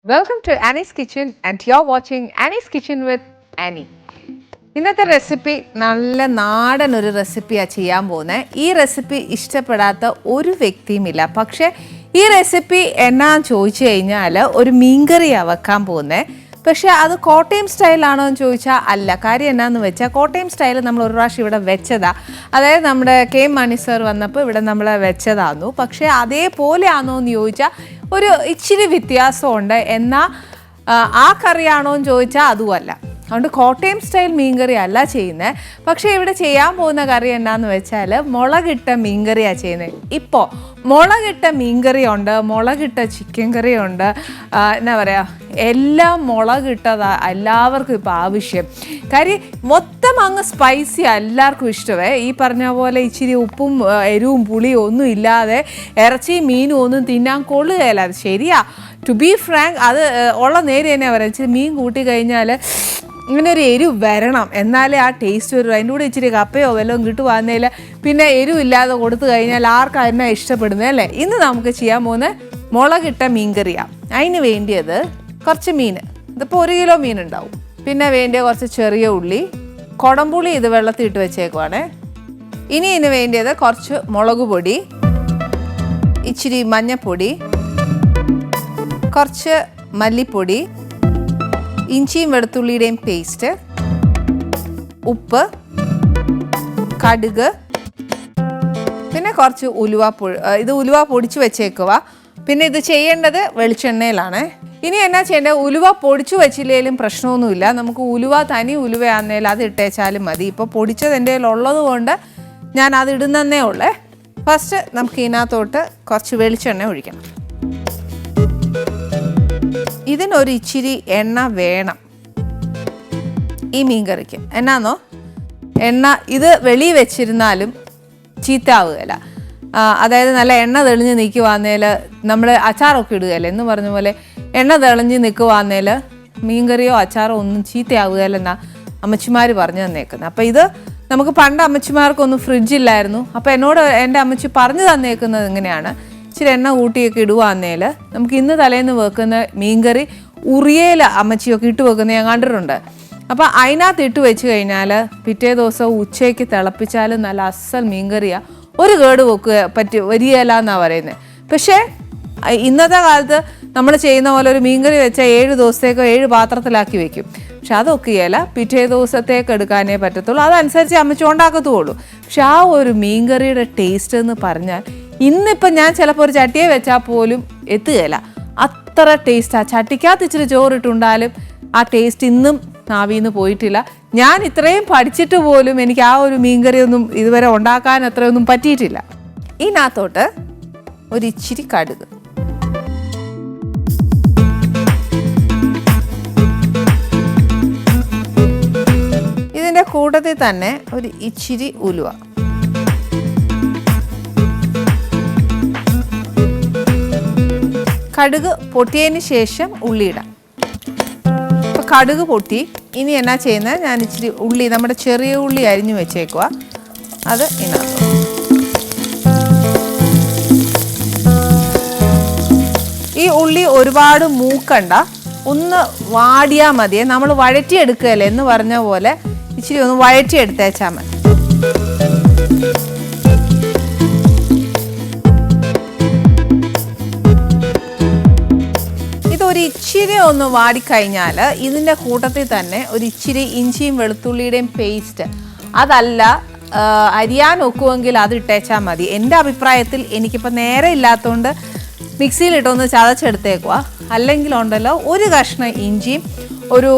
Welcome to Annie's Kitchen and you're watching Annie's Kitchen with Annie. ഇന്നത്തെ recipe നല്ല നാടൻ ഒരു റെസിപ്പിയാണ് ചെയ്യാൻ പോകുന്നത്. ഈ റെസിപ്പി ഇഷ്ടപ്പെടാത്ത ഒരു വ്യക്തിയുമില്ല. പക്ഷേ ഈ റെസിപ്പി എന്നാന്ന് ചോദിച്ചു കഴിഞ്ഞാൽ ഒരു മീൻകറിയാണ് വെക്കാൻ പോകുന്നത്. പക്ഷേ അത് കോട്ടയം സ്റ്റൈലാണോ എന്ന് ചോദിച്ചാൽ അല്ല. കാര്യം എന്നാന്ന് വെച്ചാൽ കോട്ടയം സ്റ്റൈൽ നമ്മൾ ഒരു പ്രാവശ്യം ഇവിടെ വെച്ചതാണ്. അതായത് നമ്മുടെ കെ മണി സർ വന്നപ്പോൾ ഇവിടെ നമ്മൾ വെച്ചതായിരുന്നു. പക്ഷേ അതേപോലെ ആണോ എന്ന് ചോദിച്ചാൽ ഒരു ഇച്ചിരി വ്യത്യാസമുണ്ട്. എന്നാൽ ആ കറിയാണോ എന്ന് ചോദിച്ചാൽ അതുമല്ല. അതുകൊണ്ട് കോട്ടയം സ്റ്റൈൽ മീൻകറി അല്ല ചെയ്യുന്നത്. പക്ഷേ ഇവിടെ ചെയ്യാൻ പോകുന്ന കറി എന്നാന്ന് വെച്ചാൽ മുളകിട്ട മീൻകറിയാണ് ചെയ്യുന്നത്. ഇപ്പോൾ മുളകിട്ട മീൻകറിയുണ്ട്, മുളകിട്ട ചിക്കൻ കറിയുണ്ട്, എന്നാ പറയുക, എല്ലാം മുളകിട്ടതാ എല്ലാവർക്കും ഇപ്പോൾ ആവശ്യം. കാര്യം മൊത്തം അങ്ങ് സ്പൈസി എല്ലാവർക്കും ഇഷ്ടമേ. ഈ പറഞ്ഞ പോലെ ഇച്ചിരി ഉപ്പും എരിവും പുളിയും ഒന്നും ഇല്ലാതെ ഇറച്ചിയും മീനും ഒന്നും തിന്നാൻ കൊള്ളുകയില്ല. അത് ശരിയാ, ടു ബി ഫ്രാങ്ക്, അത് ഉള്ള നേരെ തന്നെ പറയാം. ഇച്ചിരി മീൻ കൂട്ടി കഴിഞ്ഞാൽ ഇങ്ങനെ ഒരു എരിവ് വരണം, എന്നാലേ ആ ടേസ്റ്റ് വരും. അതിൻ്റെ കൂടെ ഇച്ചിരി കപ്പയോ വല്ലതും കിട്ടുവാന്നേൽ പിന്നെ എരിവില്ലാതെ കൊടുത്തു കഴിഞ്ഞാൽ ആർക്കും അതിനെ ഇഷ്ടപ്പെടുന്നത് അല്ലേ. ഇന്ന് നമുക്ക് ചെയ്യാൻ പോകുന്ന മുളകിട്ട മീൻകറിയാണ്. അതിന് വേണ്ടിയത് കുറച്ച് മീൻ, ഇതിപ്പോൾ 1 കിലോ മീൻ ഉണ്ടാവും. പിന്നെ വേണ്ടിയ കുറച്ച് ചെറിയ ഉള്ളി, കുടംപുളി ഇത് വെള്ളത്തിൽ ഇട്ട് വെച്ചേക്കുവാണ്. ഇനി ഇതിന് വേണ്ടിയത് കുറച്ച് മുളക് പൊടി, ഇച്ചിരി മഞ്ഞൾപ്പൊടി, കുറച്ച് മല്ലിപ്പൊടി, ഇഞ്ചിയും വെളുത്തുള്ളിയുടെയും പേസ്റ്റ്, ഉപ്പ്, കടുക്, പിന്നെ കുറച്ച് ഉലുവ പൊടിച്ച് വെച്ചേക്കുക. പിന്നെ ഇത് ചെയ്യേണ്ടത് വെളിച്ചെണ്ണയിലാണ്. ഇനി എന്നാ ചെയ്യേണ്ടത്, ഉലുവ പൊടിച്ചു വെച്ചില്ലെങ്കിലും പ്രശ്നമൊന്നുമില്ല. നമുക്ക് തനി ഉലുവയാന്നേൽ അത് ഇട്ടേച്ചാലും മതി. ഇപ്പോൾ പൊടിച്ചത് എൻ്റെ കയ്യിലുള്ളത് കൊണ്ട് ഞാൻ അത് ഇടുന്നതേ ഉള്ളേ. ഫസ്റ്റ് നമുക്ക് ഇതിനകത്തോട്ട് കുറച്ച് വെളിച്ചെണ്ണ ഒഴിക്കണം. ഇതിനൊരു ഇച്ചിരി എണ്ണ വേണം ഈ മീൻകറിക്ക്. എന്നാന്നോ, എണ്ണ ഇത് വെളിയിൽ വെച്ചിരുന്നാലും ചീത്താവുകയില്ല. അതായത് നല്ല എണ്ണ തെളിഞ്ഞ് നിൽക്കുവാന്നേൽ നമ്മൾ അച്ചാറൊക്കെ ഇടുകയല്ലേ എന്ന് പറഞ്ഞ പോലെ എണ്ണ തെളിഞ്ഞ് നിൽക്കുവാന്നേൽ മീൻകറിയോ അച്ചാറോ ഒന്നും ചീത്തയാവുകയില്ലെന്നാണ് അമ്മച്ചിമാർ പറഞ്ഞു തന്നേക്കുന്നത്. അപ്പോൾ ഇത് നമുക്ക് പണ്ട് അമ്മച്ചിമാർക്കൊന്നും ഫ്രിഡ്ജില്ലായിരുന്നു. അപ്പോൾ എന്നോട് എൻ്റെ അമ്മച്ചി പറഞ്ഞു തന്നേക്കുന്നത് ഇങ്ങനെയാണ്, ഇച്ചിരി എണ്ണ കൂട്ടിയൊക്കെ ഇടുവാന്നേൽ നമുക്ക് ഇന്ന് തലേന്ന് വെക്കുന്ന മീൻകറി ഉറിയേൽ അമ്മച്ചിയൊക്കെ ഇട്ട് വെക്കുന്നത് ഞാൻ കണ്ടിട്ടുണ്ട്. അപ്പോൾ അതിനകത്ത് ഇട്ട് വെച്ച് കഴിഞ്ഞാൽ പിറ്റേ ദിവസം ഉച്ചയ്ക്ക് തിളപ്പിച്ചാൽ നല്ല അസൽ മീൻകറിയാണ്. ഒരു കേട് വരികയില്ല എന്നാണ് പറയുന്നത്. പക്ഷേ ഇന്നത്തെ കാലത്ത് നമ്മൾ ചെയ്യുന്ന പോലെ ഒരു മീൻകറി വെച്ചാൽ 7 ദിവസത്തേക്കോ 7 പാത്രത്തിലാക്കി വെക്കും. പക്ഷെ അതൊക്കെയല്ല, പിറ്റേ ദിവസത്തേക്ക് എടുക്കാനേ പറ്റത്തുള്ളൂ. അതനുസരിച്ച് അമ്മച്ചി ഉണ്ടാക്കത്തുള്ളൂ. പക്ഷെ ആ ഒരു മീൻകറിയുടെ ടേസ്റ്റ് എന്ന് പറഞ്ഞാൽ ഇന്നിപ്പം ഞാൻ ചിലപ്പോൾ ഒരു ചട്ടിയെ വെച്ചാൽ പോലും എത്തുകയില്ല, അത്ര ടേസ്റ്റാണ്. ചട്ടിക്കകത്ത് ഇച്ചിരി ചോറിട്ടുണ്ടാലും ആ ടേസ്റ്റ് ഇന്നും നാവിന്ന് പോയിട്ടില്ല. ഞാൻ ഇത്രയും പഠിച്ചിട്ട് പോലും എനിക്ക് ആ ഒരു മീൻകറിയൊന്നും ഇതുവരെ ഉണ്ടാക്കാൻ അത്രയൊന്നും പറ്റിയിട്ടില്ല. ഇതിനകത്തോട്ട് ഒരു ഇച്ചിരി കടുക്, ഇതിൻ്റെ കൂട്ടത്തിൽ തന്നെ ഒരു ഇച്ചിരി ഉലുവ, കടുക് പൊട്ടിയതിന് ശേഷം ഉള്ളി ഇടാം. ഇപ്പോൾ കടുക് പൊട്ടി. ഇനി എന്നാ ചെയ്യുന്നത്, ഞാൻ ഇച്ചിരി ഉള്ളി, നമ്മുടെ ചെറിയ ഉള്ളി അരിഞ്ഞു വെച്ചേക്കുക, അത് ഇതിനകത്ത്. ഈ ഉള്ളി ഒരുപാട് മൂക്കണ്ട, ഒന്ന് വാടിയാൽ മതിയെ. നമ്മൾ വഴറ്റിയെടുക്കുകയല്ലേ എന്ന് പറഞ്ഞ പോലെ ഇച്ചിരി ഒന്ന് വഴറ്റിയെടുത്തേച്ചാൽ മതി. ഒരു ഇച്ചിരി ഒന്ന് വാടിക്കഴിഞ്ഞാൽ ഇതിൻ്റെ കൂട്ടത്തിൽ തന്നെ ഒരു ഇച്ചിരി ഇഞ്ചിയും വെളുത്തുള്ളിയുടെയും പേസ്റ്റ്, അതല്ല അരിയാൻ ഒക്കുമെങ്കിൽ അത് ഇട്ടേച്ചാൽ മതി. എൻ്റെ അഭിപ്രായത്തിൽ എനിക്കിപ്പോൾ നേരെ ഇല്ലാത്തതുകൊണ്ട് മിക്സിയിലിട്ടൊന്ന് ചതച്ചെടുത്തേക്കുക. അല്ലെങ്കിൽ ഉണ്ടല്ലോ ഒരു കഷ്ണം ഇഞ്ചിയും ഒരു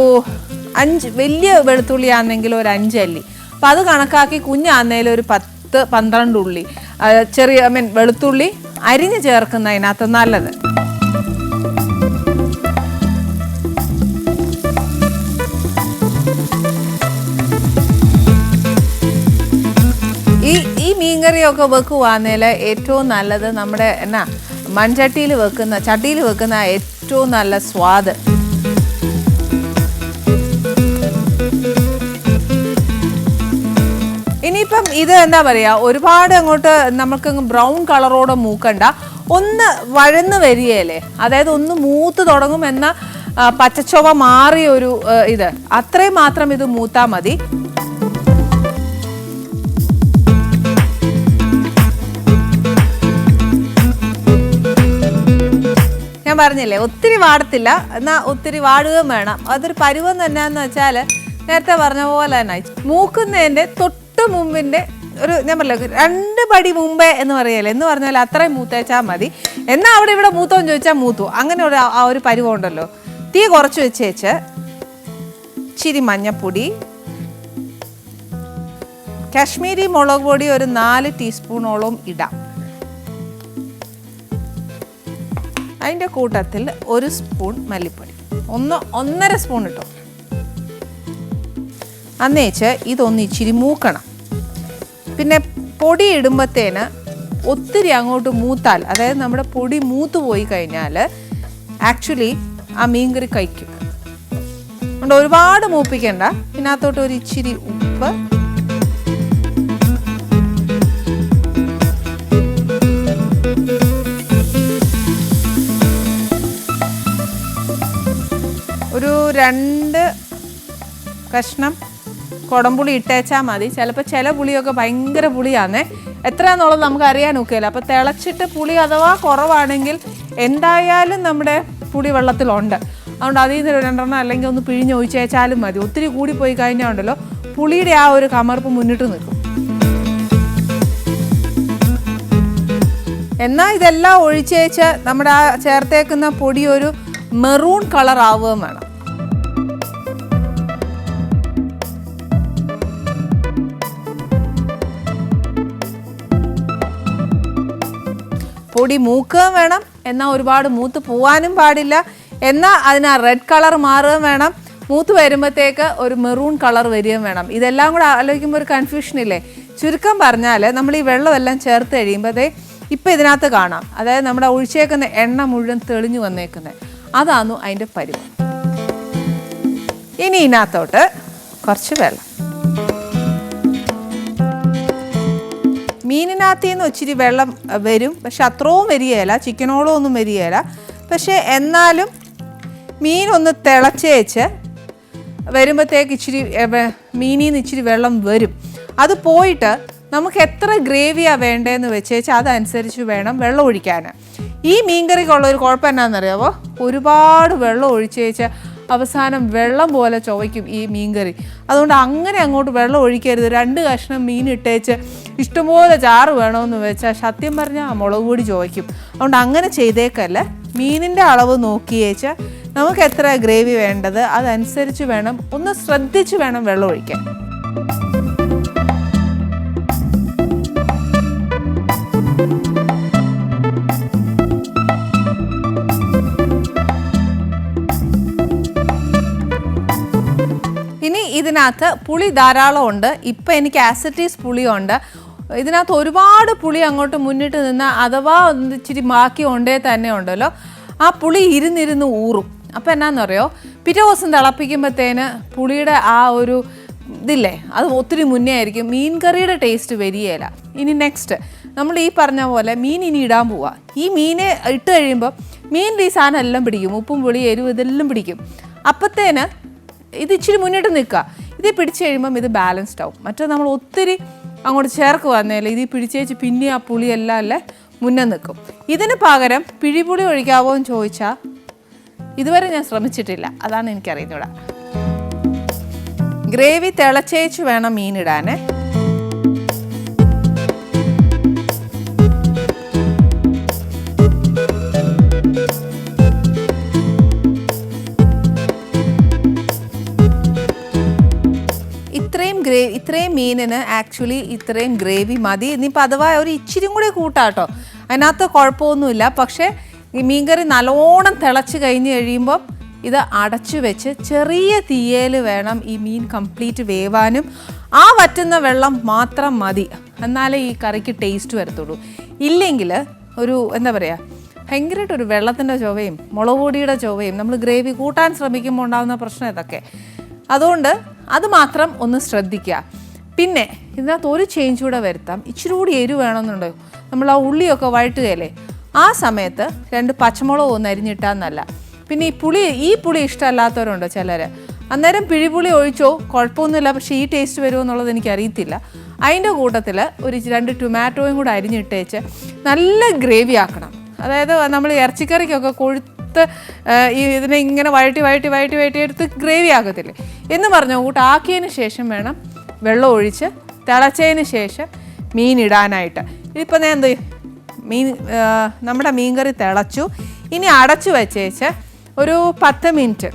5 വലിയ വെളുത്തുള്ളി ആണെങ്കിൽ ഒരു 5 അല്ലി, അപ്പോൾ അത് കണക്കാക്കി കുഞ്ഞാന്നേലും ഒരു 10-12 ഉള്ളി ചെറിയ വെളുത്തുള്ളി അരിഞ്ഞ് ചേർക്കുന്നതിനകത്ത് നല്ലത്. ഈ മീൻകറിയൊക്കെ വെക്കുവാന്നേൽ ഏറ്റവും നല്ലത് നമ്മുടെ ചട്ടിയിൽ വെക്കുന്ന ഏറ്റവും നല്ല സ്വാദ്. ഇനിയിപ്പം ഇത് എന്താ പറയുക, ഒരുപാട് അങ്ങോട്ട് നമുക്ക് ബ്രൗൺ കളറോടെ മൂക്കണ്ട, ഒന്ന് വഴന്ന് വരികയല്ലേ, അതായത് ഒന്ന് മൂത്ത് തുടങ്ങും എന്ന പച്ചച്ചൊവ മാറിയ ഒരു ഇത്, അത്രയും മാത്രം ഇത് മൂത്താൽ മതി. ഞാൻ പറഞ്ഞില്ലേ ഒത്തിരി വാടത്തില്ല, എന്നാൽ ഒത്തിരി വാടുകയും വേണം. അതൊരു പരുവം തന്നെയാന്ന് വെച്ചാൽ നേരത്തെ പറഞ്ഞ പോലെ തന്നെ മൂക്കുന്നതിൻ്റെ തൊട്ട് മുമ്പിൻ്റെ ഒരു, ഞാൻ പറഞ്ഞില്ല 2 പടി മുമ്പേ എന്ന് പറയല്ലേ, എന്ന് പറഞ്ഞാൽ അത്രയും മൂത്തേച്ചാൽ മതി. എന്നാൽ അവിടെ ഇവിടെ മൂത്തോന്ന് ചോദിച്ചാൽ മൂത്തു, അങ്ങനെ ആ ഒരു പരുവം ഉണ്ടല്ലോ. തീ കുറച്ച് വെച്ചേച്ച് ഇച്ചിരി മഞ്ഞപ്പൊടി, കാശ്മീരി മുളക് പൊടി ഒരു 4 ടീസ്പൂണോളം ഇടാം. അതിൻ്റെ കൂട്ടത്തിൽ 1 സ്പൂൺ മല്ലിപ്പൊടി, 1.5 സ്പൂൺ ഇട്ടോ. അന്നേച്ച് ഇതൊന്ന് ഇച്ചിരി മൂക്കണം. പിന്നെ പൊടി ഇടുമ്പോഴത്തേന് ഒത്തിരി അങ്ങോട്ട് മൂത്താൽ, അതായത് നമ്മുടെ പൊടി മൂത്ത് പോയി കഴിഞ്ഞാൽ ആക്ച്വലി ആ മീൻകറി കഴിക്കും. അതുകൊണ്ട് ഒരുപാട് മൂപ്പിക്കണ്ട. ഇതിനകത്തോട്ട് ഒരു ഇച്ചിരി ഉപ്പ്, ഒരു 2 കഷ്ണം കുടംപുളി ഇട്ടേച്ചാൽ മതി. ചിലപ്പോൾ ചില പുളിയൊക്കെ ഭയങ്കര പുളിയാണേ, എത്രയാണെന്നുള്ളത് നമുക്ക് അറിയാൻ ഒക്കെയില്ല. അപ്പോൾ തിളച്ചിട്ട് പുളി അഥവാ കുറവാണെങ്കിൽ എന്തായാലും നമ്മുടെ പുളി വെള്ളത്തിലുണ്ട്. അതുകൊണ്ട് അതിൽ നിന്ന് 2 അല്ലെങ്കിൽ ഒന്ന് പിഴിഞ്ഞൊഴിച്ചേച്ചാലും മതി. ഒത്തിരി കൂടിപ്പോയി കഴിഞ്ഞാൽ ഉണ്ടല്ലോ പുളിയുടെ ആ ഒരു കമർപ്പ് മുന്നിട്ട് നിൽക്കും. എന്നാൽ ഇതെല്ലാം ഒഴിച്ചേച്ച് നമ്മുടെ ആ ചേർത്തേക്കുന്ന പൊടി ഒരു മെറൂൺ കളർ ആവുകയും വേണം. പൊടി മൂക്കുകയും വേണം, എന്നാൽ ഒരുപാട് മൂത്ത് പോവാനും പാടില്ല. എന്നാൽ അതിന് ആ റെഡ് കളർ മാറുകയും വേണം. മൂത്ത് വരുമ്പോഴത്തേക്ക് ഒരു മെറൂൺ കളർ വരികയും വേണം. ഇതെല്ലാം കൂടെ ആലോചിക്കുമ്പോൾ ഒരു കൺഫ്യൂഷൻ ഇല്ലേ. ചുരുക്കം പറഞ്ഞാൽ നമ്മൾ ഈ വെള്ളമെല്ലാം ചേർത്ത് കഴിയുമ്പോഴത്തേ ഇപ്പം ഇതിനകത്ത് കാണാം, അതായത് നമ്മുടെ ഒഴിച്ചേക്കുന്ന എണ്ണ മുഴുവൻ തെളിഞ്ഞു വന്നേക്കുന്നത്, അതാണ് അതിൻ്റെ പരുവം. ഇനി ഇതിനകത്തോട്ട് കുറച്ച് വെള്ളം. മീനിനകത്ത് നിന്ന് ഇച്ചിരി വെള്ളം വരും, പക്ഷെ അത്രയും വരികയില്ല, ചിക്കനോളം ഒന്നും വരികയില്ല. പക്ഷേ എന്നാലും മീനൊന്ന് തിളച്ചേച്ച് വരുമ്പോഴത്തേക്ക് ഇച്ചിരി മീനിൽ നിന്ന് ഇച്ചിരി വെള്ളം വരും. അത് പോയിട്ട് നമുക്ക് എത്ര ഗ്രേവിയാണ് വേണ്ടതെന്ന് വെച്ചേച്ചാൽ അതനുസരിച്ച് വേണം വെള്ളം ഒഴിക്കാൻ. ഈ മീൻകറിക്കുള്ളൊരു കുഴപ്പം എന്നാണെന്നറിയാമോ, ഒരുപാട് വെള്ളം ഒഴിച്ചേച്ച് അവസാനം വെള്ളം പോലെ ചുവയ്ക്കും ഈ മീൻകറി. അതുകൊണ്ട് അങ്ങനെ അങ്ങോട്ട് വെള്ളം ഒഴിക്കരുത്. 2 കഷ്ണം മീൻ ഇട്ടേച്ച് ഇഷ്ടംപോലെ ചാറ് വേണമെന്ന് വെച്ചാൽ സത്യം പറഞ്ഞാൽ മുളക് പൊടി ചുവയ്ക്കും. അതുകൊണ്ട് അങ്ങനെ ചെയ്തേക്കല്ല. മീനിൻ്റെ അളവ് നോക്കിയേച്ച് നമുക്ക് എത്ര ഗ്രേവി വേണ്ടത് അതനുസരിച്ച് വേണം, ഒന്ന് ശ്രദ്ധിച്ച് വേണം വെള്ളം ഒഴിക്കാൻ. ഇനി ഇതിനകത്ത് പുളി ധാരാളം ഉണ്ട്. ഇപ്പം എനിക്ക് ആസിറ്റീസ് പുളിയുണ്ട്. ഇതിനകത്ത് ഒരുപാട് പുളി അങ്ങോട്ട് മുന്നിട്ട് നിന്ന് അഥവാ ഇച്ചിരി ബാക്കി ഉണ്ടേ തന്നെ ഉണ്ടല്ലോ, ആ പുളി ഇരുന്നിരുന്ന് ഊറും. അപ്പോൾ എന്നാന്നറിയോ, പിറ്റേ ദിവസം തിളപ്പിക്കുമ്പോഴത്തേന് പുളിയുടെ ആ ഒരു ഇതില്ലേ അത് ഒത്തിരി മുന്നേ ആയിരിക്കും, മീൻ കറിയുടെ ടേസ്റ്റ് വരികയില്ല. ഇനി നെക്സ്റ്റ് നമ്മൾ ഈ പറഞ്ഞ പോലെ മീൻ ഇനി ഇടാൻ പോവുക. ഈ മീനെ ഇട്ട് കഴിയുമ്പോൾ മീനിൻ്റെ ഈ സാധനം എല്ലാം പിടിക്കും, ഉപ്പും പുളി എരിവ് ഇതെല്ലാം പിടിക്കും. അപ്പത്തേന് ഇത് ഇച്ചിരി മുന്നിട്ട് നിൽക്കുക. ഇത് പിടിച്ച് കഴിയുമ്പം ഇത് ബാലൻസ്ഡ് ആവും. മറ്റേ നമ്മൾ ഒത്തിരി അങ്ങോട്ട് ചേർക്ക് വന്നേലേ, ഇത് പിടിച്ചേച്ച് പിന്നെ ആ പുളിയെല്ലാം അല്ലേ മുന്നേ നിൽക്കും. ഇതിന് പകരം പിഴിപുളി ഒഴിക്കാവോ എന്ന് ചോദിച്ചാൽ ഇതുവരെ ഞാൻ ശ്രമിച്ചിട്ടില്ല, അതാണ് എനിക്കറിയുന്നൂടെ. ഗ്രേവി തിളച്ചേച്ച് വേണം മീനിടാൻ. ഇത്രയും മീനിന് ആക്ച്വലി ഇത്രയും ഗ്രേവി മതി. ഇനിയിപ്പോൾ അഥവാ ഒരു ഇച്ചിരി കൂടി കൂട്ടാട്ടോ, അതിനകത്ത് കുഴപ്പമൊന്നുമില്ല. പക്ഷേ ഈ മീൻകറി നല്ലോണം തിളച്ച് കഴിഞ്ഞ് കഴിയുമ്പം ഇത് അടച്ചു വെച്ച് ചെറിയ തീയേൽ വേണം ഈ മീൻ കംപ്ലീറ്റ് വേവാനും. ആ വറ്റുന്ന വെള്ളം മാത്രം മതി, എന്നാലേ ഈ കറിക്ക് ടേസ്റ്റ് വരത്തുള്ളൂ. ഇല്ലെങ്കിൽ ഒരു എന്താ പറയുക, ഭയങ്കരമായിട്ടൊരു വെള്ളത്തിൻ്റെ ചുവയും മുളക് പൊടിയുടെ ചുവയും നമ്മൾ ഗ്രേവി കൂട്ടാൻ ശ്രമിക്കുമ്പോൾ ഉണ്ടാകുന്ന പ്രശ്നം ഇതൊക്കെ. അതുകൊണ്ട് അത് മാത്രം ഒന്ന് ശ്രദ്ധിക്കുക. പിന്നെ ഇതിനകത്ത് ഒരു ചേഞ്ച് കൂടെ വരുത്താം. ഇച്ചിരി കൂടി എരിവ് വേണമെന്നുണ്ടോ, നമ്മൾ ആ ഉള്ളിയൊക്കെ വഴറ്റുകയല്ലേ, ആ സമയത്ത് 2 പച്ചമുളക് ഒന്ന് അരിഞ്ഞിട്ടാന്നല്ല. പിന്നെ ഈ പുളി ഇഷ്ടമല്ലാത്തവരുണ്ടോ ചിലർ, അന്നേരം പിഴിപുളി ഒഴിച്ചോ കുഴപ്പമൊന്നുമില്ല, പക്ഷേ ഈ ടേസ്റ്റ് വരുമോ എന്നുള്ളത് എനിക്കറിയത്തില്ല. അതിൻ്റെ കൂട്ടത്തിൽ ഒരു 2 ടൊമാറ്റോയും കൂടെ അരിഞ്ഞിട്ടേച്ച് നല്ല ഗ്രേവി ആക്കണം. അതായത് നമ്മൾ ഇറച്ചിക്കറിക്കൊക്കെ കൊഴുത്ത് ഇതിനെ ഇങ്ങനെ വഴറ്റി എടുത്ത് ഗ്രേവി ആക്കത്തില്ലേ എന്ന് പറഞ്ഞ കൂട്ടാക്കിയതിന് ശേഷം വേണം വെള്ളം ഒഴിച്ച് തിളച്ചതിന് ശേഷം മീൻ ഇടാനായിട്ട്. ഇതിപ്പോൾ ഞാൻ എന്ത് നമ്മുടെ മീൻകറി തിളച്ചു, ഇനി അടച്ചു വെച്ചേച്ച് ഒരു 10 മിനിറ്റ്.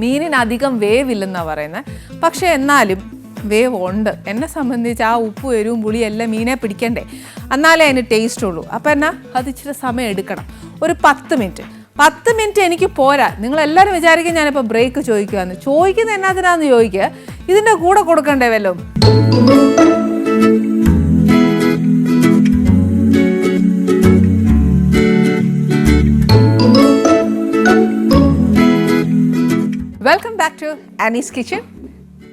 മീനിന് അധികം വേവില്ലെന്നാണ് പറയുന്നത്, പക്ഷേ എന്നാലും വേവ് ഉണ്ട്. എന്നെ സംബന്ധിച്ച് ആ ഉപ്പും എരിവും പുളിയും എല്ലാം മീനെ പിടിക്കണ്ടേ, എന്നാലേ അതിന് ടേസ്റ്റ് ഉള്ളൂ. അപ്പോൾ എന്നാൽ അത് ഇച്ചിരി സമയം എടുക്കണം, ഒരു 10 മിനിറ്റ്. 10 മിനിറ്റ് എനിക്ക് പോരാ. നിങ്ങളെല്ലാവരും വിചാരിക്കും ഞാനിപ്പോൾ ബ്രേക്ക് ചോദിക്കുകയെന്ന്. ചോദിക്കുന്നത് എന്നാത്തിനാന്ന് ചോദിക്കുക, ഇതിൻ്റെ കൂടെ കൊടുക്കണ്ടേ വല്ലതും. Welcome back to Annie's kitchen.